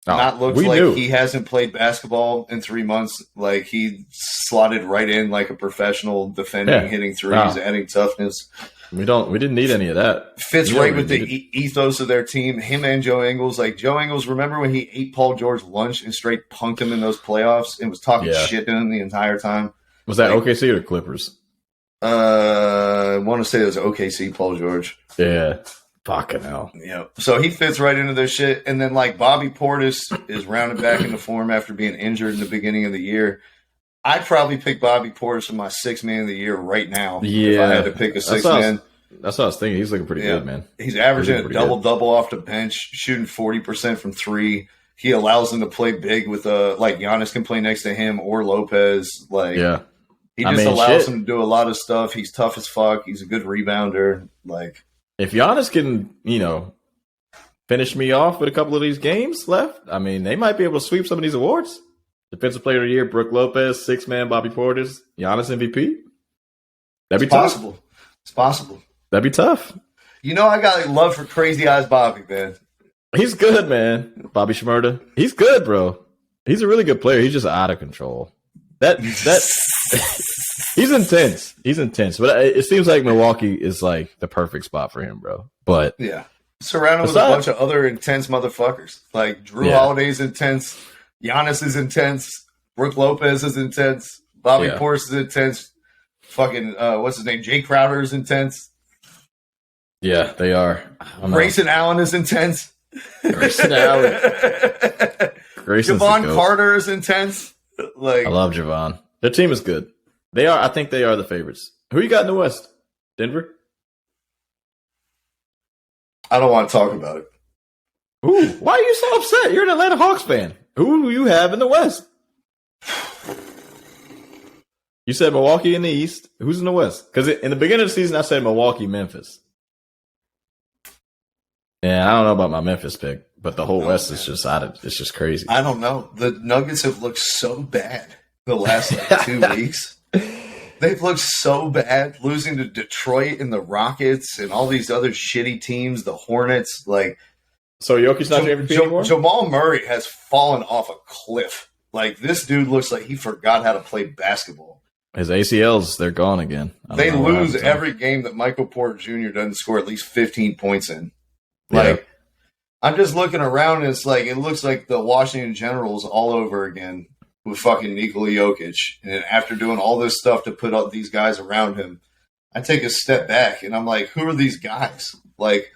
not looked like he hasn't played basketball in 3 months. Like he slotted right in like a professional, defending, hitting threes, adding toughness. We didn't need any of that. Fits right with the ethos of their team. Him and Joe Ingles. Like Joe Ingles, remember when he ate Paul George lunch and straight punked him in those playoffs and was talking shit to him the entire time? Was that OKC or the Clippers? I want to say it was OKC, Paul George. Yeah. Fucking hell. Yeah. So he fits right into their shit. And then like Bobby Portis is rounded back into form after being injured in the beginning of the year. I'd probably pick Bobby Portis for my sixth man of the year right now. If I had to pick a sixth man. That's what I was thinking. He's looking pretty good, man. He's averaging a double-double off the bench, shooting 40% from three. He allows them to play big with like Giannis can play next to him or Lopez. Like he just allows him to do a lot of stuff. He's tough as fuck. He's a good rebounder. Like if Giannis can, finish me off with a couple of these games left, I mean, they might be able to sweep some of these awards. Defensive Player of the Year, Brook Lopez, sixth man, Bobby Portis, Giannis MVP. That'd be possible. It's possible. That'd be tough. I got love for Crazy Eyes Bobby, man. He's good, man. Bobby Shmurda. He's good, bro. He's a really good player. He's just out of control. That he's intense. He's intense. But it seems like Milwaukee is like the perfect spot for him, bro. But yeah. Surrounded with a bunch of other intense motherfuckers. Like Drew Holiday's intense. Giannis is intense. Brook Lopez is intense. Bobby Portis is intense. Fucking what's his name? Jay Crowder is intense. Yeah, they are. Grayson Allen is intense. Grayson Allen. Javon Carter is intense. Like I love Javon. Their team is good. They are. I think they are the favorites. Who you got in the West? Denver? I don't want to talk about it. Ooh, why are you so upset? You're an Atlanta Hawks fan. Who do you have in the West? You said Milwaukee in the East. Who's in the West? Because in the beginning of the season, I said Milwaukee, Memphis. Yeah, I don't know about my Memphis pick, but the whole West is just it's just crazy. I don't know. The Nuggets have looked so bad the last 2 weeks. They've looked so bad, losing to Detroit and the Rockets and all these other shitty teams, the Hornets. Like, so Jokic's not your MVP anymore? Jamal Murray has fallen off a cliff. Like, this dude looks like he forgot how to play basketball. His ACLs, they're gone again. They lose every game that Michael Porter Jr. doesn't score at least 15 points in. Like, I'm just looking around, and it looks like the Washington Generals all over again with fucking Nikola Jokic. And after doing all this stuff to put up these guys around him, I take a step back, and I'm like, who are these guys? Like,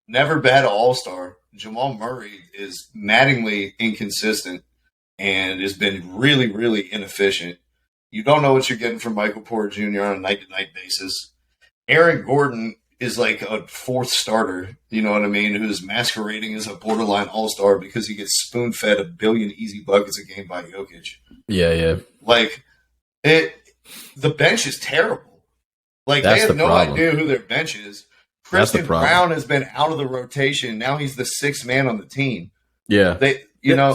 never bad all-star. Jamal Murray is maddeningly inconsistent and has been really, really inefficient. You don't know what you're getting from Michael Porter Jr. on a night-to-night basis. Aaron Gordon is like a fourth starter, you know what I mean, who's masquerading as a borderline all-star because he gets spoon-fed a billion easy buckets a game by Jokic. Yeah. Like, the bench is terrible. Like, they have no idea who their bench is. Christian Brown has been out of the rotation. Now he's the sixth man on the team. Yeah. That's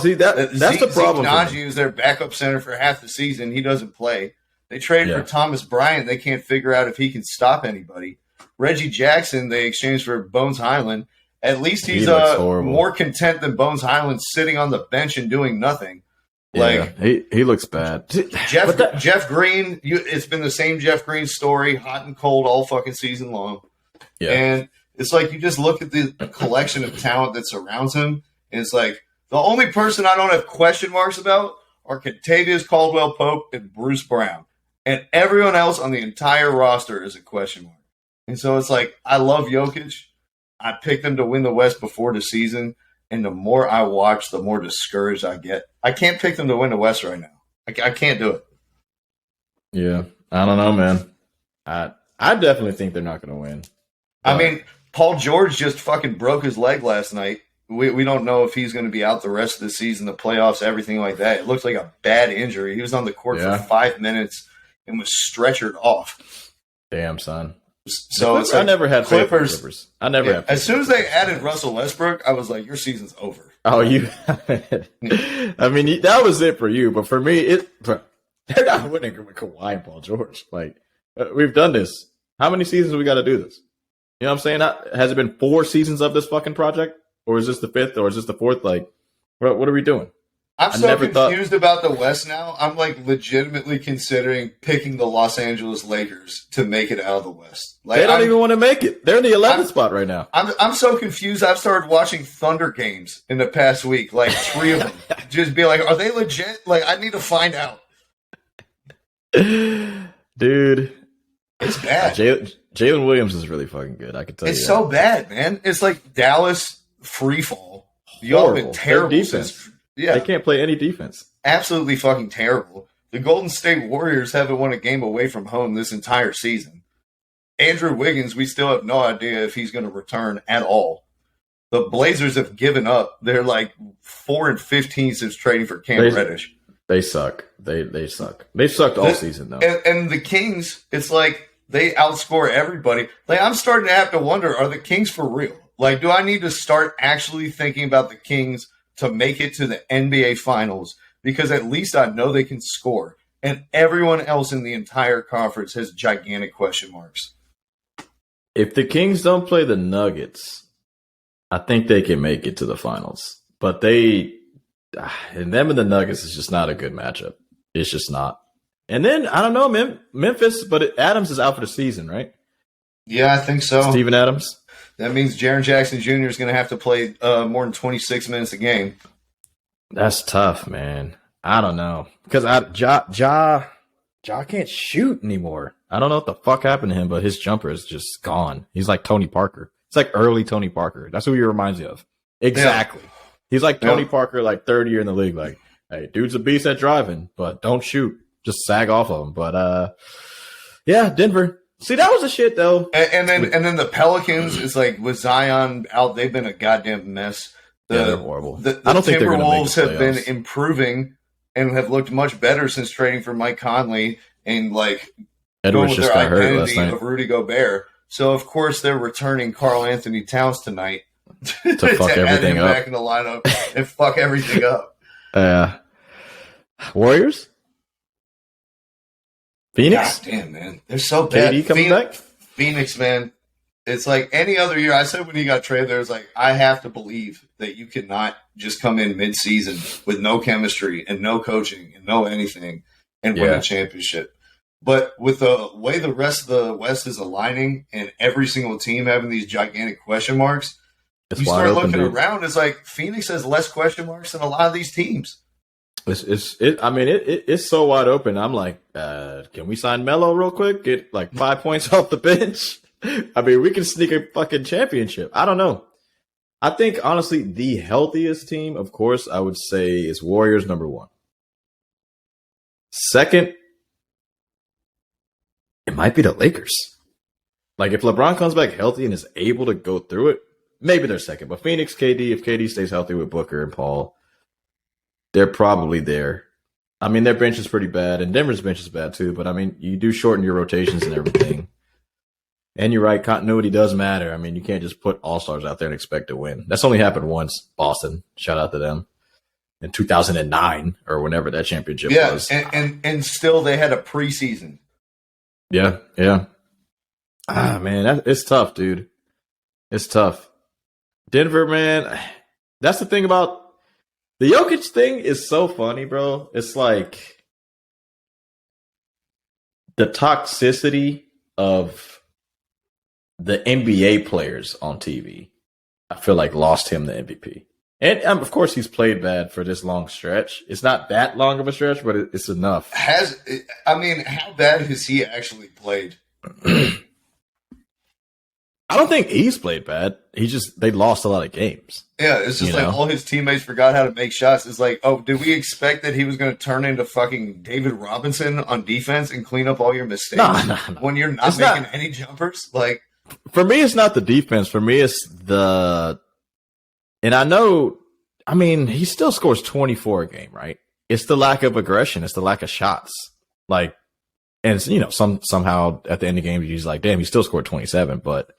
the problem. Najee is their backup center for half the season. He doesn't play. They traded for Thomas Bryant. They can't figure out if he can stop anybody. Reggie Jackson, they exchanged for Bones Highland. At least he's more content than Bones Highland sitting on the bench and doing nothing. Like he looks bad. Jeff Green, it's been the same Jeff Green story, hot and cold all fucking season long. Yeah. And it's like you just look at the collection of talent that surrounds him, and it's like the only person I don't have question marks about are Kentavious Caldwell-Pope and Bruce Brown. And everyone else on the entire roster is a question mark. And so it's like, I love Jokic. I picked them to win the West before the season. And the more I watch, the more discouraged I get. I can't pick them to win the West right now. I can't do it. Yeah. I don't know, man. I definitely think they're not going to win. I mean, Paul George just fucking broke his leg last night. We don't know if he's going to be out the rest of the season, the playoffs, everything like that. It looks like a bad injury. He was on the court for 5 minutes and was stretchered off. Damn, son. So it's like I never had Clippers. I never had. As soon as they added Russell Westbrook, I was like, your season's over. Oh, you. I mean, that was it for you. But for me, they're not winning with Kawhi and Paul George. Like, we've done this. How many seasons we got to do this? You know what I'm saying? Has it been 4 seasons of this fucking project? Or is this the 5th? Or is this the 4th? Like, what are we doing? I'm so confused about the West now. I'm like legitimately considering picking the Los Angeles Lakers to make it out of the West. Like, they don't even want to make it. They're in the 11th spot right now. I'm so confused. I've started watching Thunder games in the past week, like 3 of them. Just be like, are they legit? Like, I need to find out. Dude. It's bad. Jalen Williams is really fucking good. I can tell you. It's so bad, man. It's like Dallas free fall. Y'all have been terrible defense. They can't play any defense. Absolutely fucking terrible. The Golden State Warriors haven't won a game away from home this entire season. Andrew Wiggins, we still have no idea if he's going to return at all. The Blazers have given up. They're like 4-15 since trading for Cam Reddish. They suck. They suck. They've sucked all season, though. And the Kings, it's like they outscore everybody. Like, I'm starting to have to wonder, are the Kings for real? Like, do I need to start actually thinking about the Kings to make it to the NBA Finals? Because at least I know they can score. And everyone else in the entire conference has gigantic question marks. If the Kings don't play the Nuggets, I think they can make it to the Finals. But them and the Nuggets is just not a good matchup. It's just not. And then, I don't know, Memphis, but Adams is out for the season, right? Yeah, I think so. Steven Adams. That means Jaren Jackson Jr. is going to have to play more than 26 minutes a game. That's tough, man. I don't know. Because Ja can't shoot anymore. I don't know what the fuck happened to him, but his jumper is just gone. He's like Tony Parker. It's like early Tony Parker. That's who he reminds me of. Exactly. Yeah. He's like Tony Parker, like third year in the league. Like, hey, dude's a beast at driving, but don't shoot. Just sag off of him. But, yeah, Denver. See, that was a shit, though. And then the Pelicans is like, with Zion out, they've been a goddamn mess. They're horrible. The Timberwolves have been improving and have looked much better since trading for Mike Conley and, like, Edwards just got hurt last night. Of Rudy Gobert. So, of course, they're returning Karl Anthony Towns tonight to fuck everything up. Back in the lineup and fuck everything up. Warriors? Phoenix? God damn, man. They're so bad. KD coming back? Phoenix, man. It's like any other year. I said when he got traded, there was like, I have to believe that you cannot just come in mid-season with no chemistry and no coaching and no anything and win a championship. But with the way the rest of the West is aligning and every single team having these gigantic question marks, you start looking around, it's like Phoenix has less question marks than a lot of these teams. It's so wide open. I'm like, can we sign Melo real quick? Get like 5 points off the bench? I mean, we can sneak a fucking championship. I don't know. I think, honestly, the healthiest team, of course, I would say is Warriors #1. Second, it might be the Lakers. Like, if LeBron comes back healthy and is able to go through it, maybe they're second. But Phoenix, KD, if KD stays healthy with Booker and Paul, they're probably there. I mean, their bench is pretty bad, and Denver's bench is bad too. But, I mean, you do shorten your rotations and everything. And you're right, continuity does matter. I mean, you can't just put all-stars out there and expect to win. That's only happened once, Boston. Shout out to them. In 2009 or whenever that championship was. And still they had a preseason. Yeah. Ah, man, it's tough, dude. It's tough. Denver, man, that's the thing about the Jokic thing is so funny, bro. It's like the toxicity of the NBA players on TV, I feel like lost him the MVP. And of course, he's played bad for this long stretch. It's not that long of a stretch, but it's enough. How bad has he actually played? I don't think he's played bad. They lost a lot of games. Yeah, it's just all his teammates forgot how to make shots. It's like, oh, did we expect that he was going to turn into fucking David Robinson on defense and clean up all your mistakes when you're not making any jumpers? Like, for me, it's not the defense. For me, it's and I mean, he still scores 24 a game, right? It's the lack of aggression. It's the lack of shots. Like, and somehow at the end of the game, he's like, damn, he still scored 27. But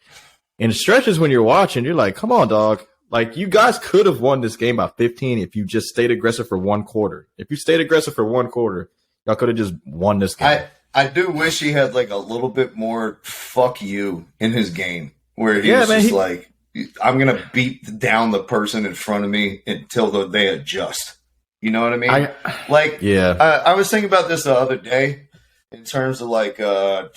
in stretches when you're watching, you're like, come on, dog. Like, you guys could have won this game by 15 if you just stayed aggressive for one quarter. If you stayed aggressive for one quarter, y'all could have just won this game. I do wish he had like a little bit more fuck you in his game where he was like, I'm going to beat down the person in front of me until they adjust. You know what I mean? I was thinking about this the other day in terms of like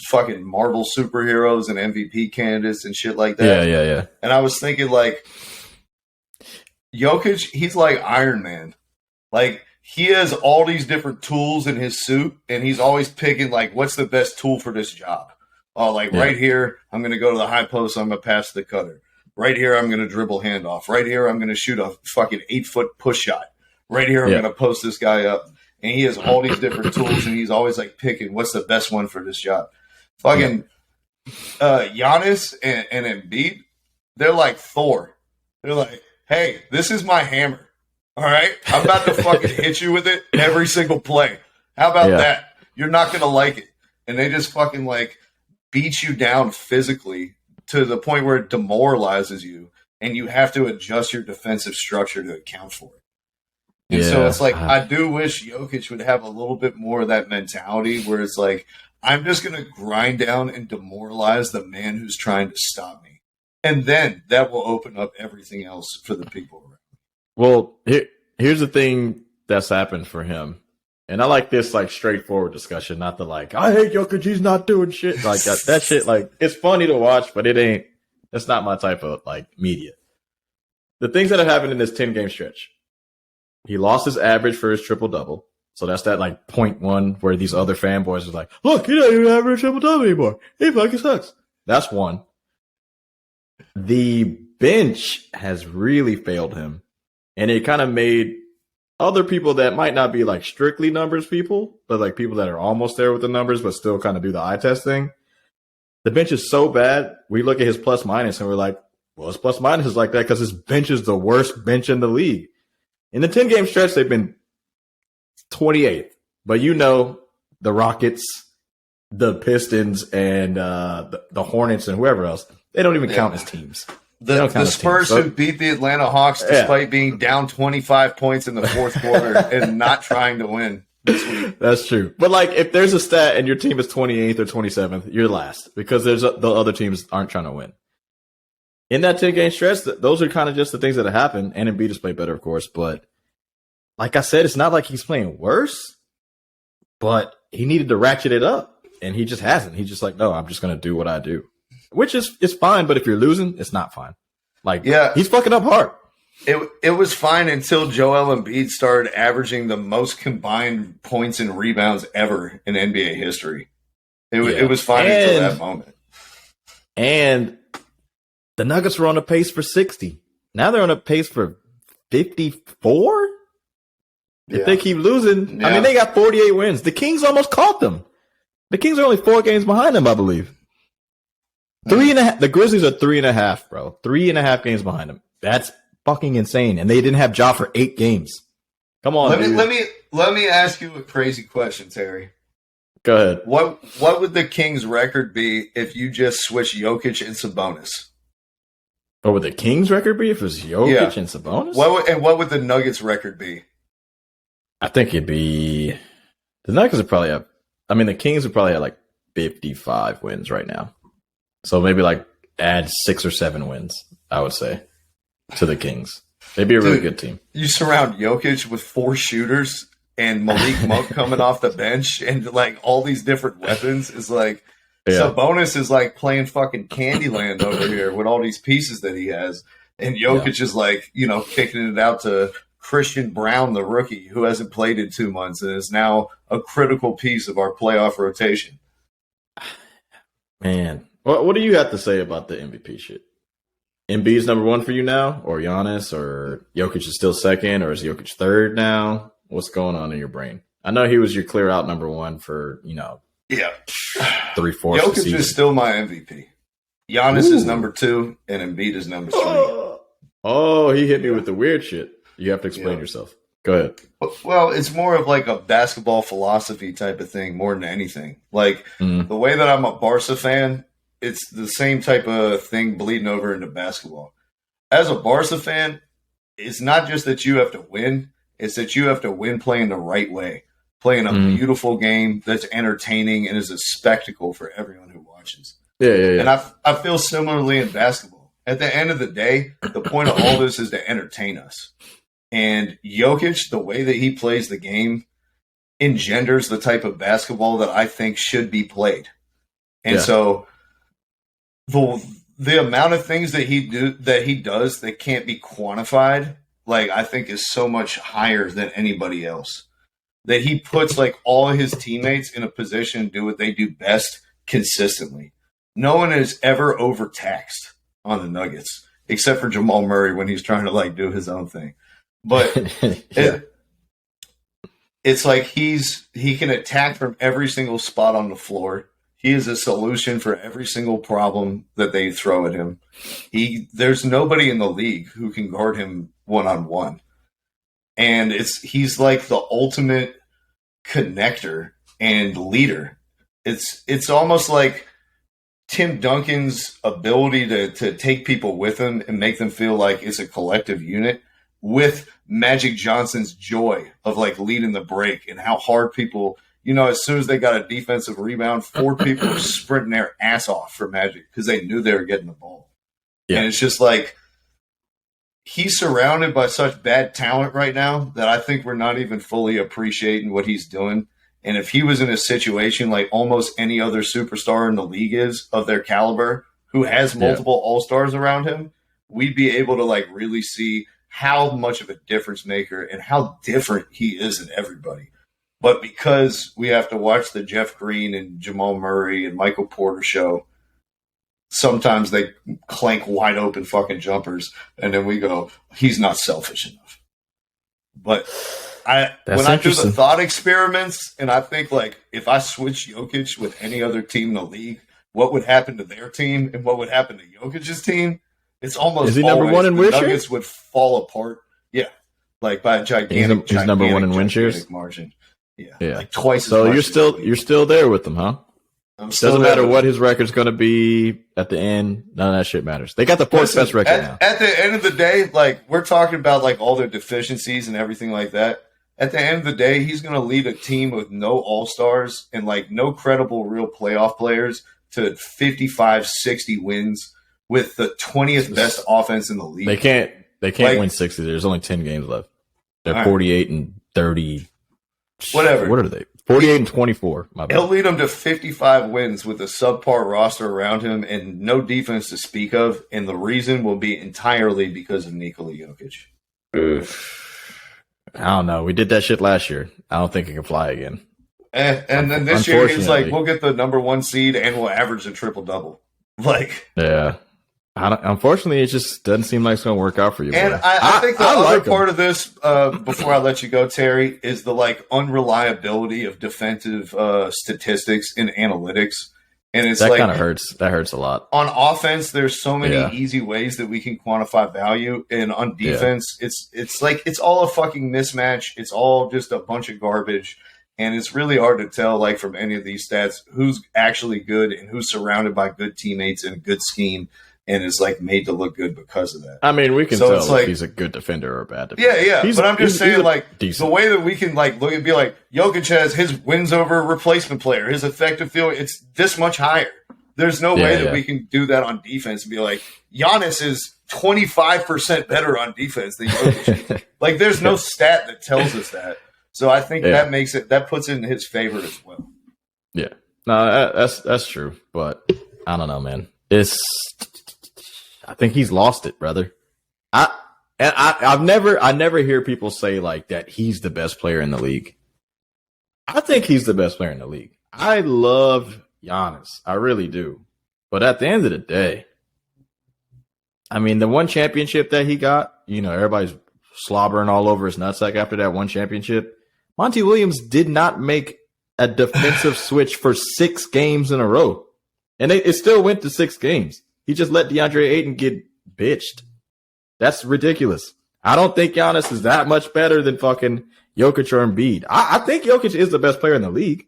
fucking Marvel superheroes and MVP candidates and shit like that. Yeah. And I was thinking like Jokic, he's like Iron Man. Like, he has all these different tools in his suit, and he's always picking like, what's the best tool for this job? Oh, right here, I'm going to go to the high post. I'm going to pass the cutter. Right here, I'm going to dribble handoff. Right here, I'm going to shoot a fucking 8-foot push shot. Right here, I'm going to post this guy up. And he has all these different tools, and he's always like picking what's the best one for this job. Fucking Giannis and Embiid, they're like Thor. They're like, hey, this is my hammer. All right? I'm about to fucking hit you with it every single play. How about that? You're not going to like it. And they just fucking like beat you down physically to the point where it demoralizes you, and you have to adjust your defensive structure to account for it. And so it's like, I do wish Jokic would have a little bit more of that mentality where it's like, I'm just going to grind down and demoralize the man who's trying to stop me. And then that will open up everything else for the people around. Well, here's the thing that's happened for him. And I like this like straightforward discussion, not the like, I hate Jokic, he's not doing shit. Like that shit, like, it's funny to watch, but it's not my type of like media. The things that have happened in this 10-game stretch. He lost his average for his triple-double. So that's that like 0.1 where these other fanboys are like, look, he doesn't even average triple-double anymore. He fucking sucks. That's one. The bench has really failed him. And it kind of made other people that might not be like strictly numbers people, but like people that are almost there with the numbers, but still kind of do the eye test thing. The bench is so bad. We look at his plus minus and we're like, well, his plus minus is like that because his bench is the worst bench in the league. In the 10-game stretch, they've been 28th. But the Rockets, the Pistons, and the Hornets and whoever else, they don't even count as teams. The Spurs who beat the Atlanta Hawks despite being down 25 points in the fourth quarter and not trying to win this week. That's true. But like, if there's a stat and your team is 28th or 27th, you're last because the other teams aren't trying to win. In that 10-game stretch, those are kind of just the things that have happened. And Embiid has played better, of course. But like I said, it's not like he's playing worse, but he needed to ratchet it up. And he just hasn't. He's just like, no, I'm just going to do what I do. Which is fine, but if you're losing, it's not fine. Like, he's fucking up hard. It was fine until Joel Embiid started averaging the most combined points and rebounds ever in NBA history. It was fine until that moment. And the Nuggets were on a pace for 60. Now they're on a pace for 54? If they keep losing, I mean, they got 48 wins. The Kings almost caught them. The Kings are only 4 games behind them, I believe. 3.5. The Grizzlies are 3.5, bro. 3.5 games behind them. That's fucking insane. And they didn't have Ja for 8 games. Come on, let me ask you a crazy question, Terry. Go ahead. What would the Kings' record be if you just switched Jokic and Sabonis? What would the Kings' record be if it was Jokic and Sabonis? What would the Nuggets' record be? I think it'd be the Nuggets would probably have. I mean, the Kings would probably have like 55 wins right now. So maybe like add 6 or 7 wins, I would say, to the Kings. They'd be a really good team. You surround Jokic with 4 shooters and Malik Monk coming off the bench and like all these different weapons is like Sabonis is like playing fucking Candyland over here with all these pieces that he has. And Jokic is like, kicking it out to Christian Brown, the rookie, who hasn't played in 2 months and is now a critical piece of our playoff rotation. Man, what do you have to say about the MVP shit? Embiid's number 1 for you now, or Giannis, or Jokic is still second, or is Jokic third now? What's going on in your brain? I know he was your clear out number 1 for 3/4. Jokic is still my MVP. Giannis is number 2, and Embiid is number 3. Oh, he hit me with the weird shit. You have to explain yourself. Go ahead. Well, it's more of like a basketball philosophy type of thing more than anything. Like the way that I'm a Barca fan, it's the same type of thing bleeding over into basketball. As a Barca fan, it's not just that you have to win, it's that you have to win playing the right way, playing a beautiful game that's entertaining and is a spectacle for everyone who watches. Yeah. And I feel similarly in basketball. At the end of the day, the point of all this is to entertain us. And Jokic, the way that he plays the game, engenders the type of basketball that I think should be played. And so the amount of things that he does that can't be quantified, like I think is so much higher than anybody else. That he puts like all his teammates in a position to do what they do best consistently. No one is ever overtaxed on the Nuggets, except for Jamal Murray when he's trying to like do his own thing. But it's like he can attack from every single spot on the floor. He is a solution for every single problem that they throw at him. There's nobody in the league who can guard him one-on-one. And he's like the ultimate connector and leader. It's almost like Tim Duncan's ability to take people with him and make them feel like it's a collective unit, with Magic Johnson's joy of like leading the break and how hard people, as soon as they got a defensive rebound, 4 people were sprinting their ass off for Magic because they knew they were getting the ball. Yeah. And it's just like he's surrounded by such bad talent right now that I think we're not even fully appreciating what he's doing. And if he was in a situation like almost any other superstar in the league is of their caliber, who has multiple all-stars around him, we'd be able to like really see how much of a difference maker and how different he is than everybody. But because we have to watch the Jeff Green and Jamal Murray and Michael Porter show, sometimes they clank wide open fucking jumpers, and then we go, he's not selfish enough. But when I do the thought experiments, and I think like if I switch Jokic with any other team in the league, what would happen to their team and what would happen to Jokic's team? It's almost is he number 1 in win share? Nuggets would fall apart. Yeah, like by a gigantic. He's number 1 in win shares margin. Yeah, like twice. So you're still there with them, huh? Doesn't matter what his record's going to be at the end. None of that shit matters. They got the 4th best record now. At the end of the day, like we're talking about like all their deficiencies and everything like that. At the end of the day, he's going to lead a team with no all-stars and like no credible real playoff players to 55, 60 wins with the 20th best offense in the league. They can't like, win 60. There's only 10 games left. They're 48 and 30. Whatever. What are they? 48 and 24. My bad. He'll lead them to 55 wins with a subpar roster around him and no defense to speak of. And the reason will be entirely because of Nikola Jokic. I don't know. We did that shit last year. I don't think it can fly again. And then this year, it's like, we'll get the number 1 seed and we'll average a triple-double. Like, yeah. Unfortunately, it just doesn't seem like it's going to work out for you. And I think the other part of this, before I let you go, Terry, is the like unreliability of defensive statistics and analytics. And it's that kind of hurts. That hurts a lot. On offense, there's so many easy ways that we can quantify value. And on defense, it's like it's all a fucking mismatch. It's all just a bunch of garbage. And it's really hard to tell, like, from any of these stats, who's actually good and who's surrounded by good teammates and a good scheme and is, like, made to look good because of that. I mean, we can tell if he's a good defender or a bad defender. Yeah. But I'm just saying, like, decent. The way that we can, like, look and be like, Jokic has his wins over a replacement player, his effective field, it's this much higher. There's no way that we can do that on defense and be like, Giannis is 25% better on defense than Jokic. Like, there's no stat that tells us that. So I think that puts it in his favor as well. Yeah, no, that's true. But I don't know, man. I think he's lost it, brother. I never hear people say like that he's the best player in the league. I think he's the best player in the league. I love Giannis, I really do. But at the end of the day, I mean, the one championship that he got, everybody's slobbering all over his nutsack after that one championship. Monty Williams did not make a defensive switch for 6 games in a row. And it still went to 6 games. He just let DeAndre Ayton get bitched. That's ridiculous. I don't think Giannis is that much better than fucking Jokic or Embiid. I think Jokic is the best player in the league.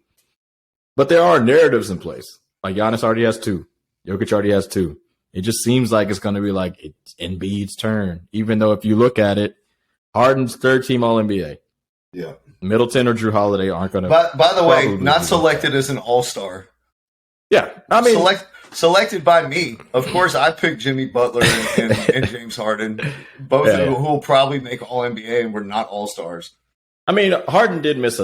But there are narratives in place. Like Giannis already has 2. Jokic already has 2. It just seems like it's going to be like it's Embiid's turn. Even though if you look at it, Harden's 3rd team All-NBA. Yeah. Middleton or Drew Holiday aren't going to. By the way, not selected as an all-star. Yeah. I mean, selected by me. Of course, I picked Jimmy Butler and James Harden, both of who will probably make All-NBA and were not all-stars. I mean, Harden did miss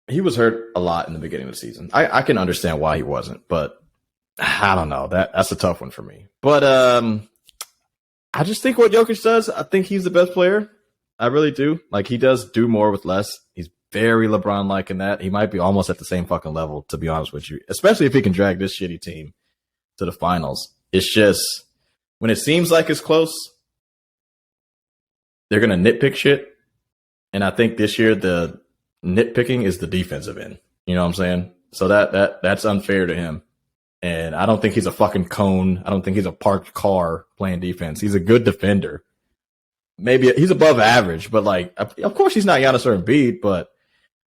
he was hurt a lot in the beginning of the season. I can understand why he wasn't, but I don't know. That's a tough one for me. But I just think what Jokic does, I think he's the best player. I really do. Like, he does do more with less. He's very LeBron-like in that. He might be almost at the same fucking level, to be honest with you, especially if he can drag this shitty team to the finals. It's just, when it seems like it's close, they're going to nitpick shit. And I think this year the nitpicking is the defensive end. You know what I'm saying? So that's unfair to him. And I don't think he's a fucking cone. I don't think he's a parked car playing defense. He's a good defender. Maybe he's above average, but like, of course he's not Giannis or Embiid, but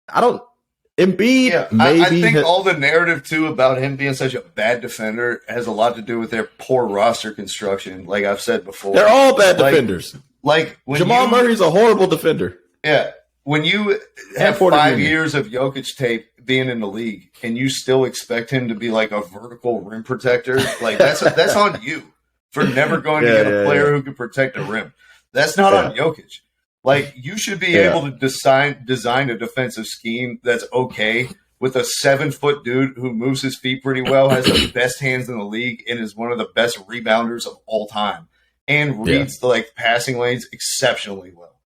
Embiid. Yeah, maybe I think all the narrative too about him being such a bad defender has a lot to do with their poor roster construction. Like I've said before, they're all bad defenders. Like when Jamal Murray's a horrible defender. Yeah. When you have 5 years of Jokic tape being in the league and you still expect him to be like a vertical rim protector, like that's on you for never going to get a player who can protect a rim. That's not on Jokic. Like, you should be able to design a defensive scheme that's okay with a 7-foot dude who moves his feet pretty well, has the best hands in the league, and is one of the best rebounders of all time, and reads the like passing lanes exceptionally well.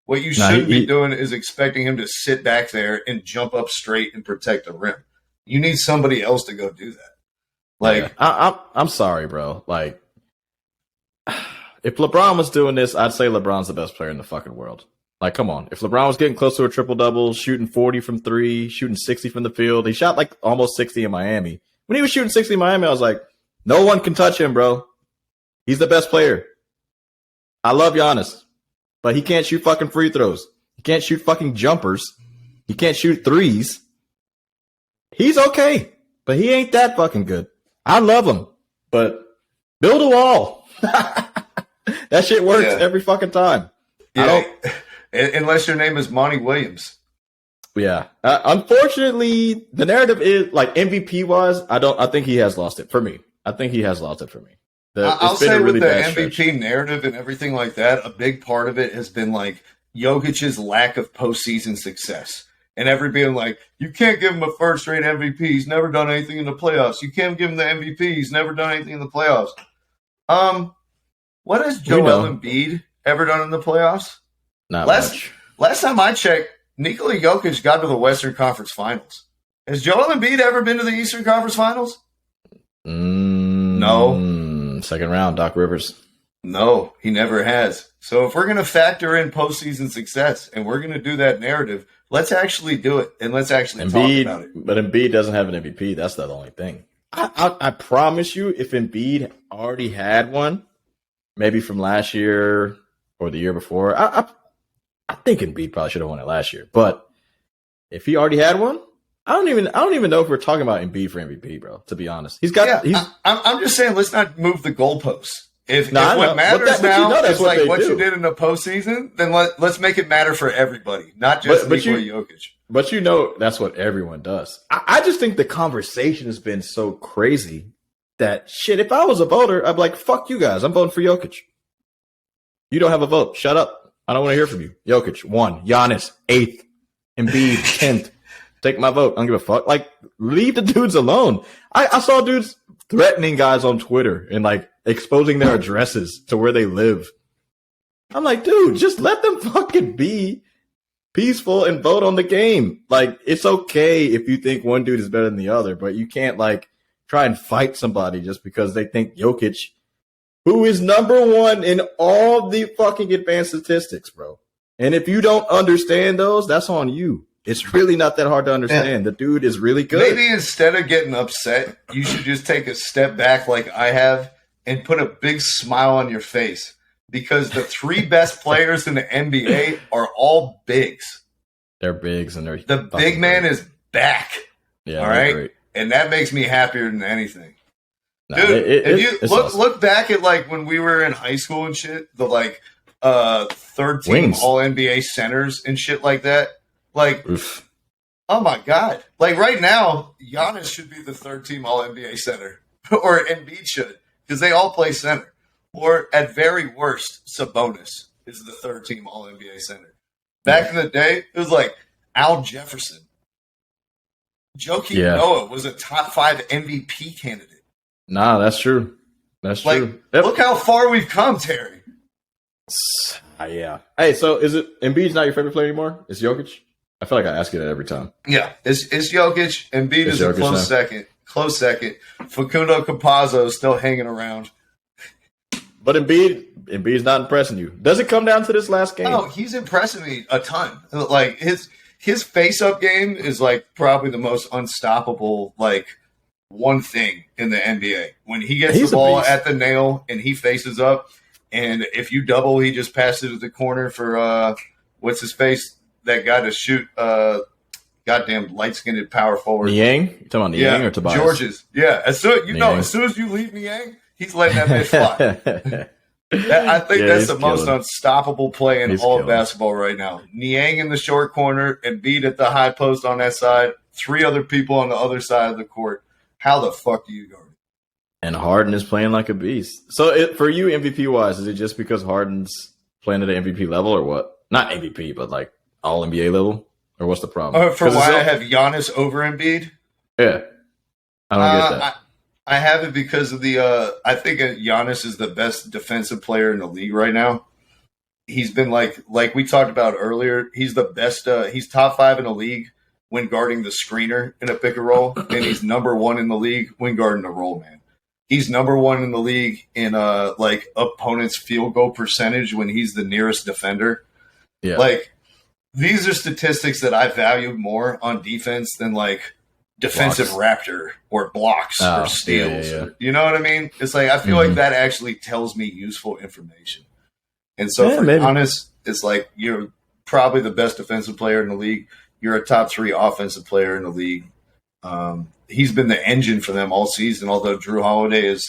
What you shouldn't be doing is expecting him to sit back there and jump up straight and protect the rim. You need somebody else to go do that. Like, I'm sorry, bro. Like, if LeBron was doing this, I'd say LeBron's the best player in the fucking world. Like, come on. If LeBron was getting close to a triple-double, shooting 40 from 3, shooting 60 from the field, he shot like almost 60 in Miami. When he was shooting 60 in Miami, I was like, no one can touch him, bro. He's the best player. I love Giannis, but he can't shoot fucking free throws. He can't shoot fucking jumpers. He can't shoot threes. He's okay, but he ain't that fucking good. I love him, but build a wall. That shit works every fucking time. Yeah, unless your name is Monty Williams. Yeah. Unfortunately, the narrative is like MVP wise. I think he has lost it for me. I'll say with the MVP narrative and everything like that, a big part of it has been like Jokic's lack of postseason success. And everybody being like, you can't give him a first-rate MVP. He's never done anything in the playoffs. You can't give him the MVP. He's never done anything in the playoffs. What has Joel Embiid ever done in the playoffs? Not much. Last time I checked, Nikola Jokic got to the Western Conference Finals. Has Joel Embiid ever been to the Eastern Conference Finals? No. Second round, Doc Rivers. No, he never has. So if we're going to factor in postseason success and we're going to do that narrative, let's actually do it and let's actually talk about it. But Embiid doesn't have an MVP. That's the only thing. I promise you, if Embiid already had one, maybe from last year or the year before, I think Embiid probably should have won it last year. But if he already had one, I don't even know if we're talking about Embiid for MVP, bro. To be honest, I'm just saying, let's not move the goalposts. If what matters now is like what you did in the postseason, then let's make it matter for everybody, not just Nikola Jokic. But that's what everyone does. I just think the conversation has been so crazy that shit. If I was a voter, I'd be like, "Fuck you guys, I'm voting for Jokic." You don't have a vote. Shut up. I don't want to hear from you. Jokic 1, Giannis 8th, Embiid 10th. Take my vote. I don't give a fuck. Like, leave the dudes alone. I saw dudes threatening guys on Twitter and like exposing their addresses to where they live. I'm like, dude, just let them fucking be peaceful and vote on the game. Like, it's okay if you think one dude is better than the other, but you can't like try and fight somebody just because they think Jokic, who is number 1 in all the fucking advanced statistics, bro. And if you don't understand those, that's on you. It's really not that hard to understand. Yeah. The dude is really good. Maybe instead of getting upset, you should just take a step back like I have and put a big smile on your face, because the 3 best players in the NBA are all bigs. They're bigs, and the big man is back. Yeah, all right, great. And that makes me happier than anything. Dude, if you look back at like when we were in high school and shit, the like third team Wings. All NBA centers and shit like that. Like, oof. Oh my God. Like right now, Giannis should be the third team All NBA center, or Embiid should, because they all play center. Or at very worst, Sabonis is the third team All NBA center. Back in the day, it was like Al Jefferson. Joakim Noah was a top 5 MVP candidate. Nah, that's true. That's true. Yep. Look how far we've come, Terry. Yeah. Hey, so is it Embiid's not your favorite player anymore? It's Jokic? I feel like I ask you that every time. Yeah, it's Jokic. Embiid is a close second. Close second. Facundo Campazzo is still hanging around. But Embiid's not impressing you. Does it come down to this last game? Oh, he's impressing me a ton. Like his face-up game is like probably the most unstoppable like one thing in the NBA. When he gets the ball at the nail and he faces up, and if you double, he just passes it to the corner for what's his face? That guy to shoot goddamn light-skinned power forward. Niang? You talking about Niang or Tobias? George's. Yeah. As soon as you leave Niang, he's letting that bitch fly. I think that's the most unstoppable play in all of basketball right now. Niang in the short corner, Embiid at the high post on that side, 3 other people on the other side of the court. How the fuck do you guard it? And Harden is playing like a beast. So for you, MVP-wise, is it just because Harden's playing at an MVP level or what? Not MVP, but like all NBA level? Or what's the problem? For why I have Giannis over Embiid? Yeah. I don't get that. I have it because of the I think Giannis is the best defensive player in the league right now. He's been like we talked about earlier, he's the best he's top 5 in the league when guarding the screener in a pick and roll, and he's number 1 in the league when guarding the roll man. He's number 1 in the league in like opponent's field goal percentage when he's the nearest defender. Yeah. Like, these are statistics that I value more on defense than like defensive raptor or blocks or steals. Yeah. You know what I mean? It's like I feel like that actually tells me useful information. And so for Giannis, it's like you're probably the best defensive player in the league. You're a top 3 offensive player in the league. He's been the engine for them all season, although Drew Holiday has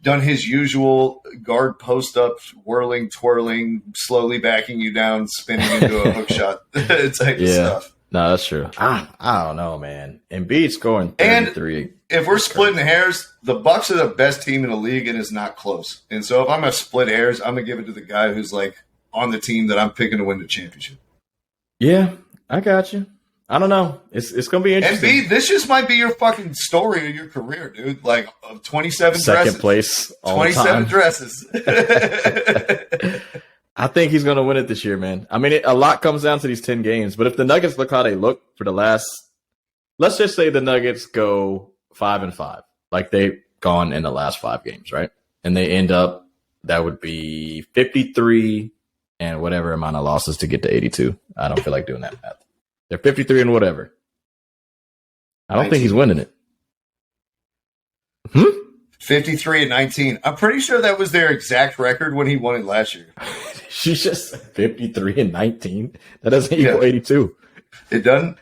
done his usual guard post-up, whirling, twirling, slowly backing you down, spinning into a hook shot type of stuff. No, that's true. I don't know, man. Embiid scoring 33. And if we're splitting hairs, the Bucks are the best team in the league, and it's not close. And so if I'm going to split hairs, I'm going to give it to the guy who's like on the team that I'm picking to win the championship. Yeah, I got you. I don't know. It's going to be interesting. Embiid, this just might be your fucking story of your career, dude. Like 27 dresses. Second place all 27 dresses. I think he's going to win it this year, man. I mean, a lot comes down to these 10 games. But if the Nuggets look how they look for the last – let's just say the Nuggets go 5-5, like they've gone in the last 5 games, right? And they end up – that would be 53 and whatever amount of losses to get to 82. I don't feel like doing that math. They're 53 and whatever. I don't think he's winning it. 53-19. I'm pretty sure that was their exact record when he won it last year. She's just 53-19. That doesn't equal 82. It doesn't?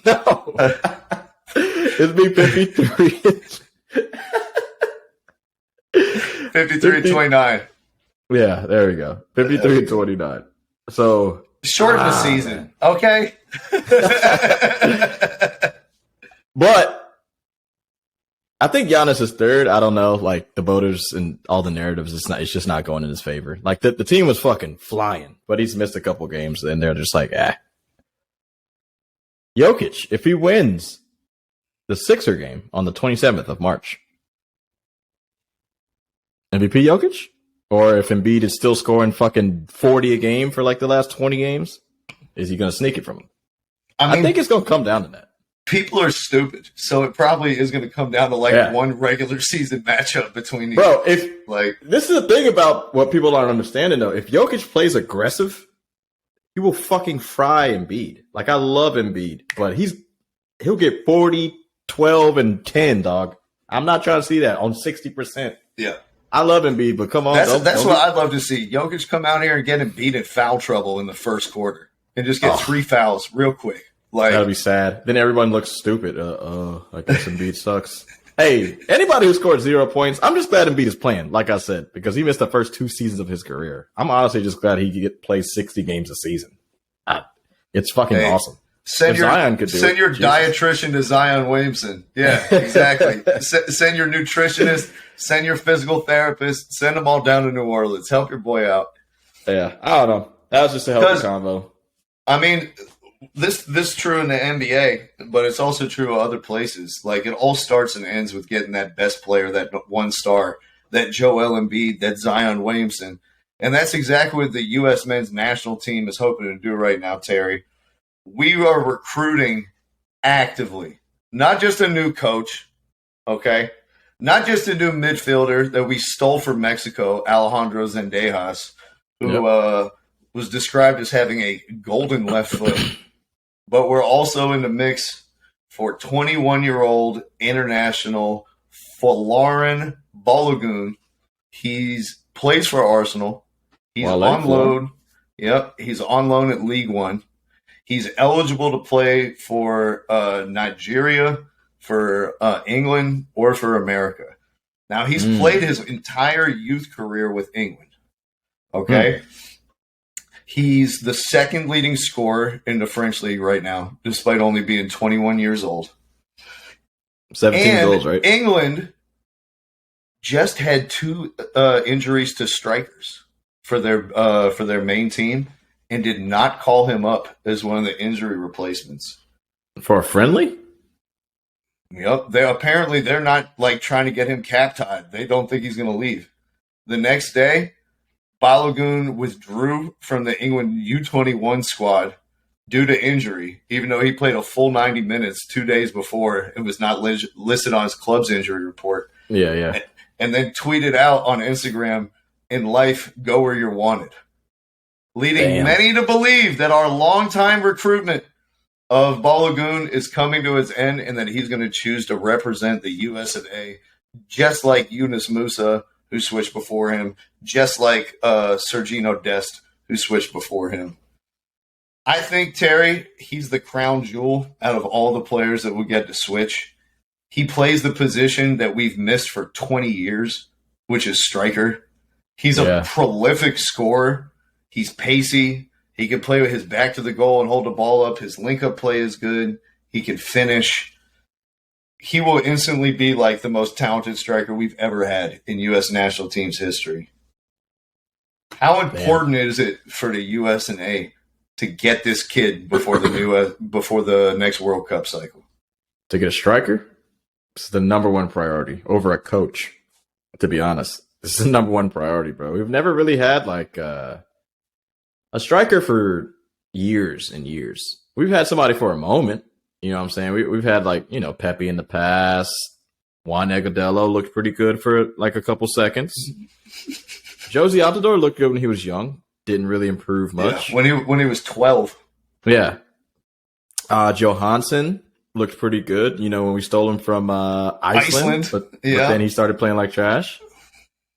No. It'd be 53. 53-29. Yeah, there we go. 53-29. So short of the season. Okay. But I think Giannis is third. I don't know. Like the voters and all the narratives, it's just not going in his favor. Like the team was fucking flying, but he's missed a couple games, and they're just like, Jokic, if he wins the Sixer game on the 27th of March, MVP Jokic? Or if Embiid is still scoring fucking 40 a game for like the last 20 games, is he going to sneak it from him? I think it's going to come down to that. People are stupid, so it probably is going to come down to one regular season matchup between these. Bro, this is the thing about what people aren't understanding though. If Jokic plays aggressive, he will fucking fry Embiid. Like I love Embiid, but he'll get 40, 12, and 10, dog. I'm not trying to see that on 60%. Yeah. I love Embiid, but come on. That's what I'd love to see. Jokic come out here and get Embiid in foul trouble in the first quarter and just get 3 fouls real quick. Like that'll be sad. Then everyone looks stupid. I guess Embiid sucks. Hey, anybody who scored 0 points, I'm just glad Embiid is playing, like I said, because he missed the first 2 seasons of his career. I'm honestly just glad he could play 60 games a season. It's fucking awesome. Send your dietitian to Zion Williamson. Yeah, exactly. Send your nutritionist, send your physical therapist, send them all down to New Orleans. Help your boy out. Yeah, I don't know. That was just a healthy combo. I mean, this is true in the NBA, but it's also true of other places. Like it all starts and ends with getting that best player, that one star, that Joel Embiid, that Zion Williamson. And that's exactly what the U.S. men's national team is hoping to do right now, Terry. We are recruiting actively, not just a new coach, okay? Not just a new midfielder that we stole from Mexico, Alejandro Zendejas, who was described as having a golden left foot. But we're also in the mix for 21-year-old international Folarin Balogun. He's plays for Arsenal. He's on loan. Yep, he's on loan at League One. He's eligible to play for Nigeria, for England, or for America. Now, he's played his entire youth career with England. Okay? He's the second leading scorer in the French league right now, despite only being 21 years old. 17 goals, right? England just had 2 injuries to strikers for their main team and did not call him up as one of the injury replacements. For a friendly? Yep. They're not like trying to get him cap-tied. They don't think he's going to leave. The next day, Balogun withdrew from the England U21 squad due to injury, even though he played a full 90 minutes 2 days before and was not listed on his club's injury report. Yeah. And then tweeted out on Instagram, "In life, go where you're wanted," leading many to believe that our longtime recruitment of Balogun is coming to its end and that he's going to choose to represent the US of A, just like Yunus Musa, who switched before him, just like Sergino Dest, who switched before him. I think, Terry, he's the crown jewel out of all the players that we get to switch. He plays the position that we've missed for 20 years, which is striker. He's a prolific scorer. He's pacey. He can play with his back to the goal and hold the ball up. His link-up play is good. He can finish. He will instantly be like the most talented striker we've ever had in U.S. national team's history. How important is it for the USNA to get this kid before the next World Cup cycle? To get a striker? It's the number one priority over a coach, to be honest. This is the number one priority, bro. We've never really had like a striker for years and years. We've had somebody for a moment. You know what I'm saying? We've had like, Pepe in the past. Juan Agudelo looked pretty good for like a couple seconds. Josie Altidore looked good when he was young. Didn't really improve much. Yeah, when he was 12. Yeah. Johansson looked pretty good. You know, when we stole him from Iceland. But then he started playing like trash.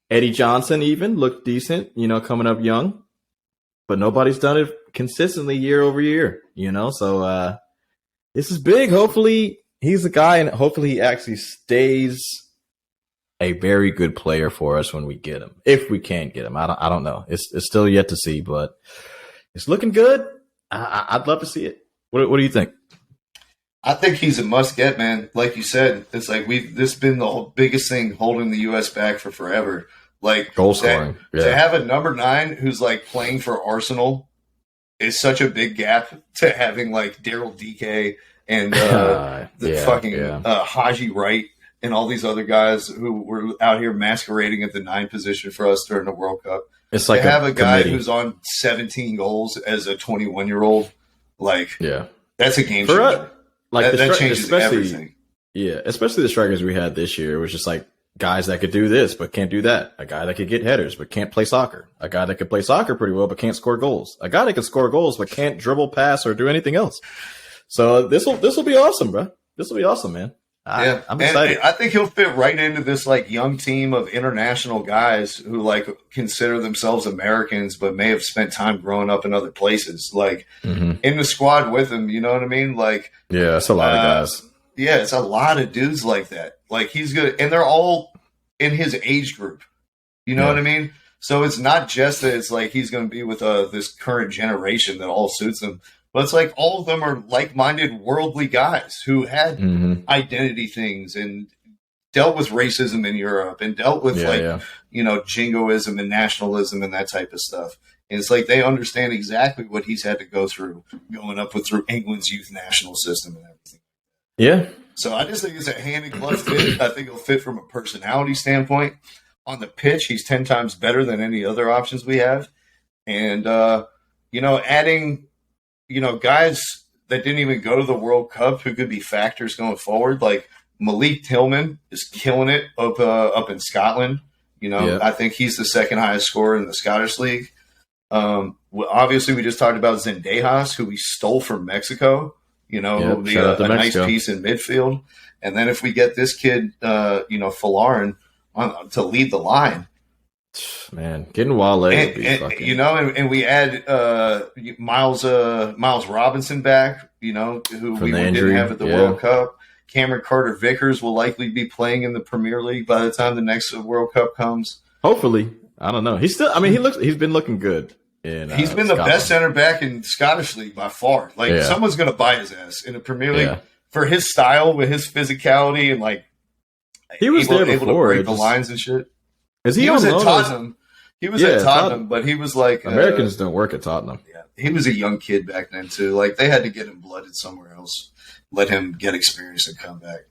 Eddie Johnson even looked decent, you know, coming up young. But nobody's done it consistently year over year, you know. So this is big. Hopefully he's the guy, and hopefully he actually stays a very good player for us when we get him. If we can't get him, I don't know. It's still yet to see, but it's looking good. I'd love to see it. What do you think? I think he's a must get, man. Like you said, it's like this has been the biggest thing holding the U.S. back for forever. Like goal scoring. To have a number 9 who's like playing for Arsenal is such a big gap to having like Daryl DK and Haji Wright and all these other guys who were out here masquerading at the 9 position for us during the World Cup. It's like to have a guy who's on 17 goals as a 21-year-old, like that's a game changer. That changes everything. Yeah, especially the strikers we had this year. It was just like guys that could do this but can't do that. A guy that could get headers but can't play soccer. A guy that could play soccer pretty well but can't score goals. A guy that can score goals but can't dribble, pass, or do anything else. So this will be awesome, bro. This will be awesome, man. I'm excited. I think he'll fit right into this like young team of international guys who like consider themselves Americans but may have spent time growing up in other places. Like in the squad with him, you know what I mean? Like it's a lot of guys. Yeah, it's a lot of dudes like that. Like he's good, and they're all in his age group. You know what I mean? So it's not just that it's like he's going to be with this current generation that all suits him. But it's like all of them are like-minded worldly guys who had identity things and dealt with racism in Europe and dealt with jingoism and nationalism and that type of stuff. And it's like they understand exactly what he's had to go through going up through England's youth national system and everything. Yeah. So I just think it's a hand-in-glove fit. I think it'll fit from a personality standpoint. On the pitch, he's 10 times better than any other options we have. And, adding – guys that didn't even go to the World Cup who could be factors going forward, like Malik Tillman is killing it up in Scotland. I think he's the second highest scorer in the Scottish League. Obviously, we just talked about Zendejas, who we stole from Mexico. A nice piece in midfield. And then if we get this kid, Folarin to lead the line. Man, getting Wale and we add Miles Robinson back, who we didn't have at the World Cup. Cameron Carter-Vickers will likely be playing in the Premier League by the time the next World Cup comes. Hopefully. I don't know. He's been looking good. He's been the best center back in Scottish League by far. Like someone's going to buy his ass in the Premier League for his style with his physicality and like he was able to break the lines and shit. He was at Tottenham. He was at Tottenham, but he was like Americans don't work at Tottenham. Yeah, he was a young kid back then too. Like they had to get him blooded somewhere else, let him get experience and come back.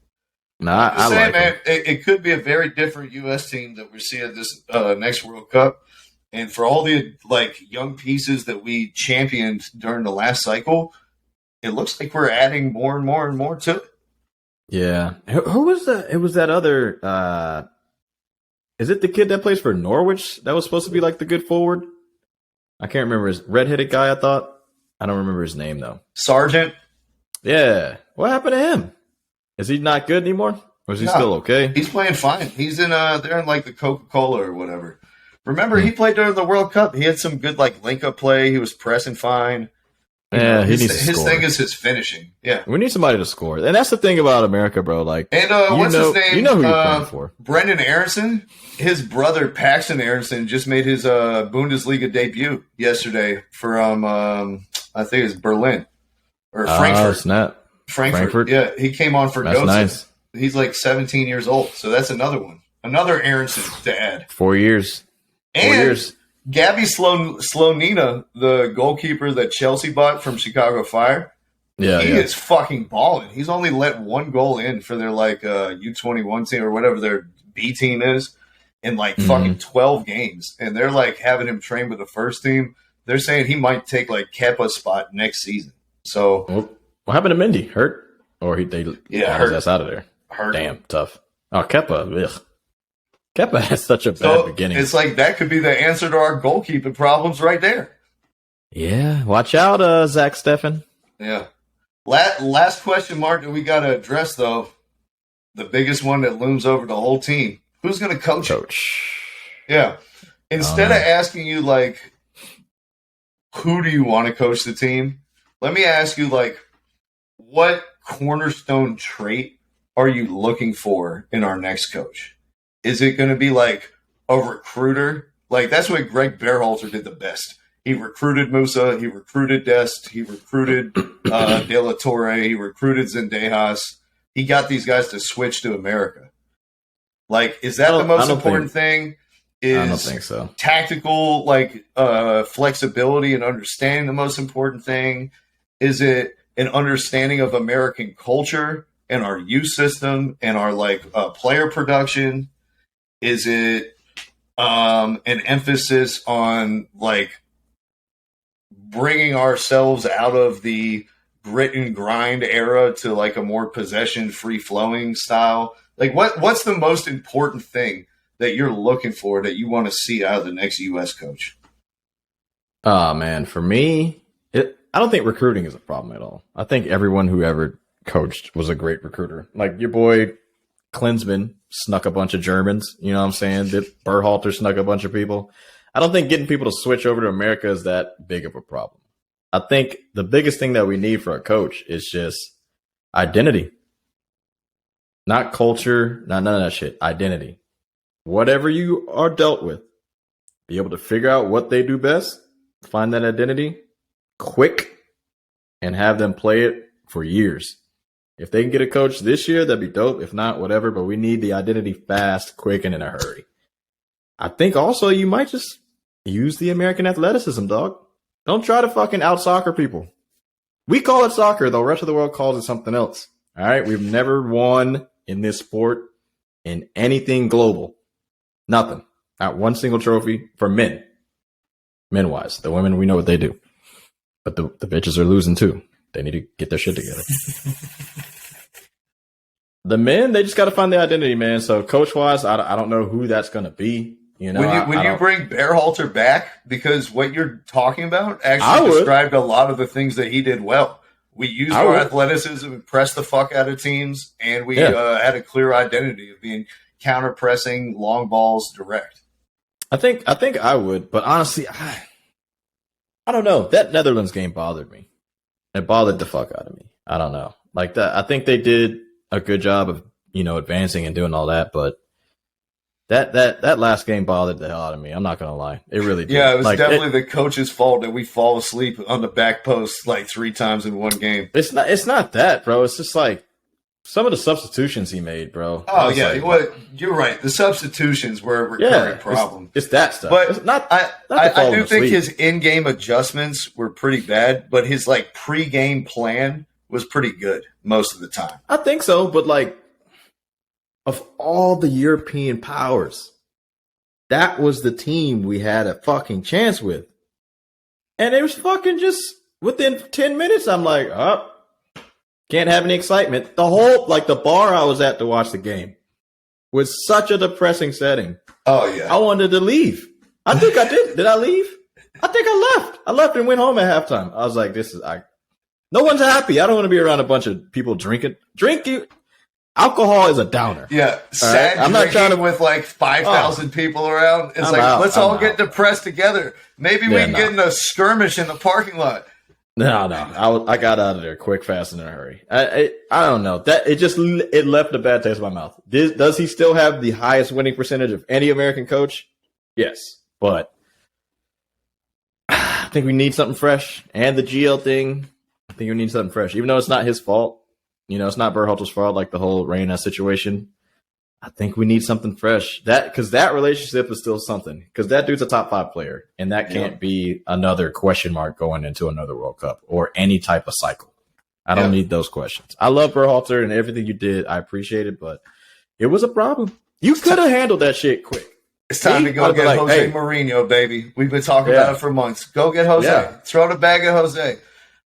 Nah, I like man. It could be a very different U.S. team that we see at this next World Cup, and for all the like young pieces that we championed during the last cycle, it looks like we're adding more and more and more to it. Yeah, who was that? It was that other. Is it the kid that plays for Norwich that was supposed to be like the good forward? I can't remember his redheaded guy. I don't remember his name though. Sargent. Yeah, what happened to him? Is he not good anymore? Or is he still okay? He's playing fine. He's in they're in like the Coca-Cola or whatever. Remember, he played during the World Cup. He had some good like link-up play. He was pressing fine. Yeah, he needs to score. His thing is his finishing. Yeah, we need somebody to score, and that's the thing about America, bro. Like, and what's his name? You know who you're playing for? Brendan Aronson. His brother Paxton Aronson just made his Bundesliga debut yesterday for I think it's Berlin or Frankfurt. Snap. Frankfurt. Yeah, he came on for Goetze. Nice. He's like 17 years old, so that's another one, another Aronson to add. 4 years. 4 years. Gabby Slonina, the goalkeeper that Chelsea bought from Chicago Fire, he is fucking balling. He's only let one goal in for their like U21 team or whatever their B team is in like fucking 12 games, and they're like having him train with the first team. They're saying he might take like Kepa's spot next season. So what happened to Mendy? Hurt? Or they got his ass out of there? Hurt. Damn, tough. Oh, Kepa. Ugh. Kepa has such a bad beginning. It's like that could be the answer to our goalkeeping problems right there. Yeah. Watch out, Zach Steffen. Yeah. Last question mark that we got to address, though, the biggest one that looms over the whole team. Who's going to coach? Yeah. Instead of asking you, like, who do you want to coach the team, let me ask you, like, what cornerstone trait are you looking for in our next coach? Is it going to be, like, a recruiter? Like, that's what Greg Berhalter did the best. He recruited Musa. He recruited Dest. He recruited De La Torre. He recruited Zendejas. He got these guys to switch to America. Like, is that the most important thing? I don't think so. Tactical, like, flexibility and understanding the most important thing? Is it an understanding of American culture and our youth system and our, like, player production? Is it an emphasis on, like, bringing ourselves out of the grit and grind era to, like, a more possession free flowing style? Like, what's the most important thing that you're looking for that you want to see out of the next U.S. coach? Oh man, for me, I don't think recruiting is a problem at all. I think everyone who ever coached was a great recruiter. Like your boy Klinsmann snuck a bunch of Germans, you know what I'm saying? Berhalter snuck a bunch of people. I don't think getting people to switch over to America is that big of a problem. I think the biggest thing that we need for a coach is just identity. Not culture, not none of that shit. Identity. Whatever you are dealt with, be able to figure out what they do best, find that identity quick, and have them play it for years. If they can get a coach this year, that'd be dope. If not, whatever. But we need the identity fast, quick, and in a hurry. I think also you might just use the American athleticism, dog. Don't try to fucking out-soccer people. We call it soccer, though. The rest of the world calls it something else. All right? We've never won in this sport in anything global. Nothing. Not one single trophy for men. Men-wise. The women, we know what they do. But the bitches are losing, too. They need to get their shit together. The men, they just got to find their identity, man. So coach-wise, I don't know who that's going to be. You know, when you bring Berhalter back, because what you're talking about actually described a lot of the things that he did well. We used our athleticism and pressed the fuck out of teams, and we had a clear identity of being counter-pressing, long balls, direct. I think I would, but honestly, I don't know. That Netherlands game bothered me. It bothered the fuck out of me. I don't know. Like that, I think they did a good job of, you know, advancing and doing all that, but that last game bothered the hell out of me. I'm not gonna lie, it really did. Yeah, it was definitely the coach's fault that we fall asleep on the back post like 3 times in one game. It's not that, bro. It's just like some of the substitutions he made, bro. Oh yeah, you're right. The substitutions were a recurring problem. It's that stuff. But it's not I do think his in-game adjustments were pretty bad, but his like pre-game plan was pretty good most of the time. I think so, but like, of all the European powers, that was the team we had a fucking chance with. And it was fucking just within 10 minutes, I'm like, can't have any excitement. The whole, like the bar I was at to watch the game was such a depressing setting. Oh, yeah. I wanted to leave. I think I did. Did I leave? I think I left. I left and went home at halftime. I was like, no one's happy. I don't want to be around a bunch of people drinking. Alcohol is a downer. Yeah, sad. Right? I'm not trying to with like 5,000 people around. It's let's all get depressed together. Maybe we can get in a skirmish in the parking lot. No. I got out of there quick, fast, and in a hurry. I don't know. That it left a bad taste in my mouth. Does he still have the highest winning percentage of any American coach? Yes, but I think we need something fresh. And the GL thing, I think we need something fresh. Even though it's not his fault. You know, it's not Berhalter's fault, like the whole Reina situation. I think we need something fresh. Because that relationship is still something. Because that dude's a top 5 player, and that can't be another question mark going into another World Cup or any type of cycle. I don't need those questions. I love Berhalter and everything you did. I appreciate it, but it was a problem. You could have handled that shit quick. It's time to go get Jose Mourinho, baby. We've been talking about it for months. Go get Jose. Yeah. Throw the bag at Jose.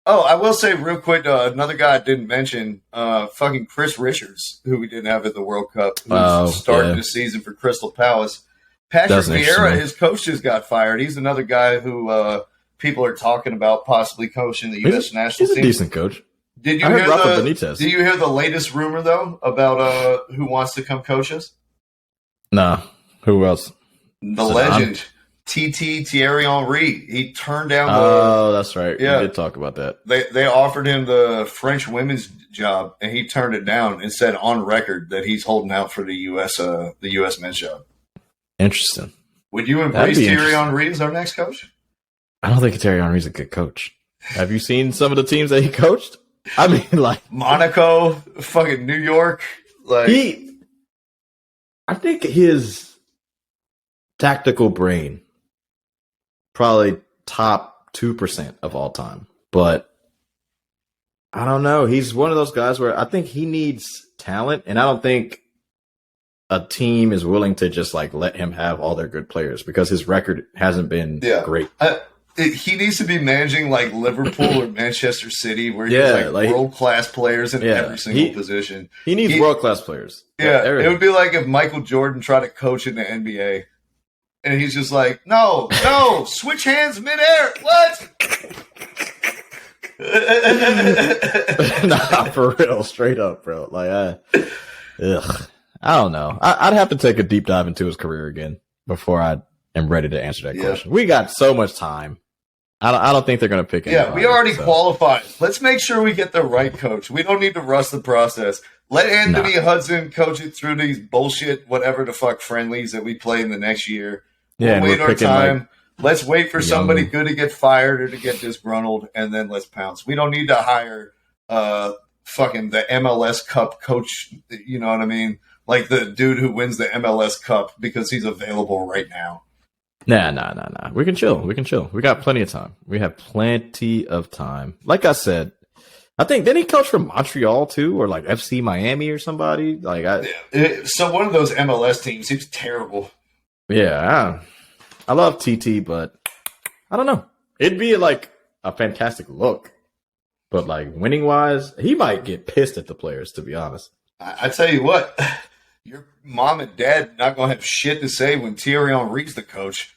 Oh, I will say real quick, another guy I didn't mention, fucking Chris Richards, who we didn't have at the World Cup, who's starting the season for Crystal Palace. Patrick Vieira, his coach, just got fired. He's another guy who people are talking about possibly coaching the U.S. national team. He's a decent coach. Did you hear Did you hear the latest rumor though about who wants to come coach us? Nah. Who else? The legend, Thierry Henry. He turned down Oh, that's right. Yeah. We did talk about that. They offered him the French women's job, and he turned it down and said on record that he's holding out for the U.S. men's job. Interesting. Would you embrace Thierry Henry as our next coach? I don't think Thierry Henry's a good coach. Have you seen some of the teams that he coached? I mean, like Monaco, fucking New York. Like I think his tactical brain probably top 2% of all time, but I don't know. He's one of those guys where I think he needs talent, and I don't think a team is willing to just like let him have all their good players because his record hasn't been great. He needs to be managing like Liverpool or Manchester City, where he has like world-class players in every single position. He needs world-class players. Yeah, it would be like if Michael Jordan tried to coach in the NBA, and he's just like, no, switch hands midair. What? Nah, for real, straight up, bro. Like, I don't know. I'd have to take a deep dive into his career again before I am ready to answer that question. We got so much time. I don't think they're going to pick anybody. Yeah, we already qualified. Let's make sure we get the right coach. We don't need to rush the process. Let Anthony Hudson coach it through these bullshit, whatever the fuck friendlies that we play in the next year. We'll wait our time. Let's wait for somebody good to get fired or to get disgruntled, and then let's pounce. We don't need to hire fucking the MLS Cup coach. You know what I mean? Like the dude who wins the MLS Cup because he's available right now. Nah. We can chill. We got plenty of time. We have plenty of time. Like I said, I think didn't he coach for Montreal too, or like FC Miami or somebody? Like so one of those MLS teams. He was terrible. Yeah, I love TT, but I don't know. It'd be like a fantastic look, but like winning wise, he might get pissed at the players. To be honest, I tell you what, your mom and dad not gonna have shit to say when Thierry Henry's the coach.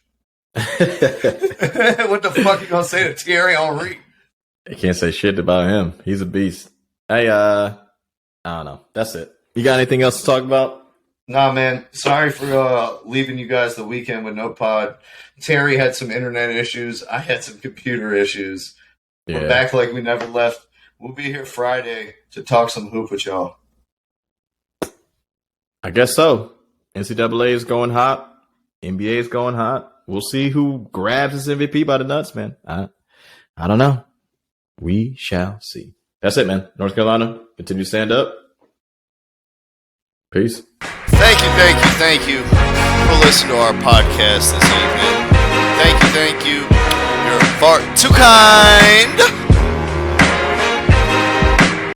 What the fuck you gonna say to Thierry Henry? You can't say shit about him. He's a beast. Hey, I don't know. That's it. You got anything else to talk about? Nah, man. Sorry for leaving you guys the weekend with no pod. Terry had some internet issues. I had some computer issues. We're back like we never left. We'll be here Friday to talk some hoop with y'all. I guess so. NCAA is going hot. NBA is going hot. We'll see who grabs his MVP by the nuts, man. I don't know. We shall see. That's it, man. North Carolina, continue to stand up. Peace. Thank you for listening to our podcast this evening. Thank you. You're far too kind.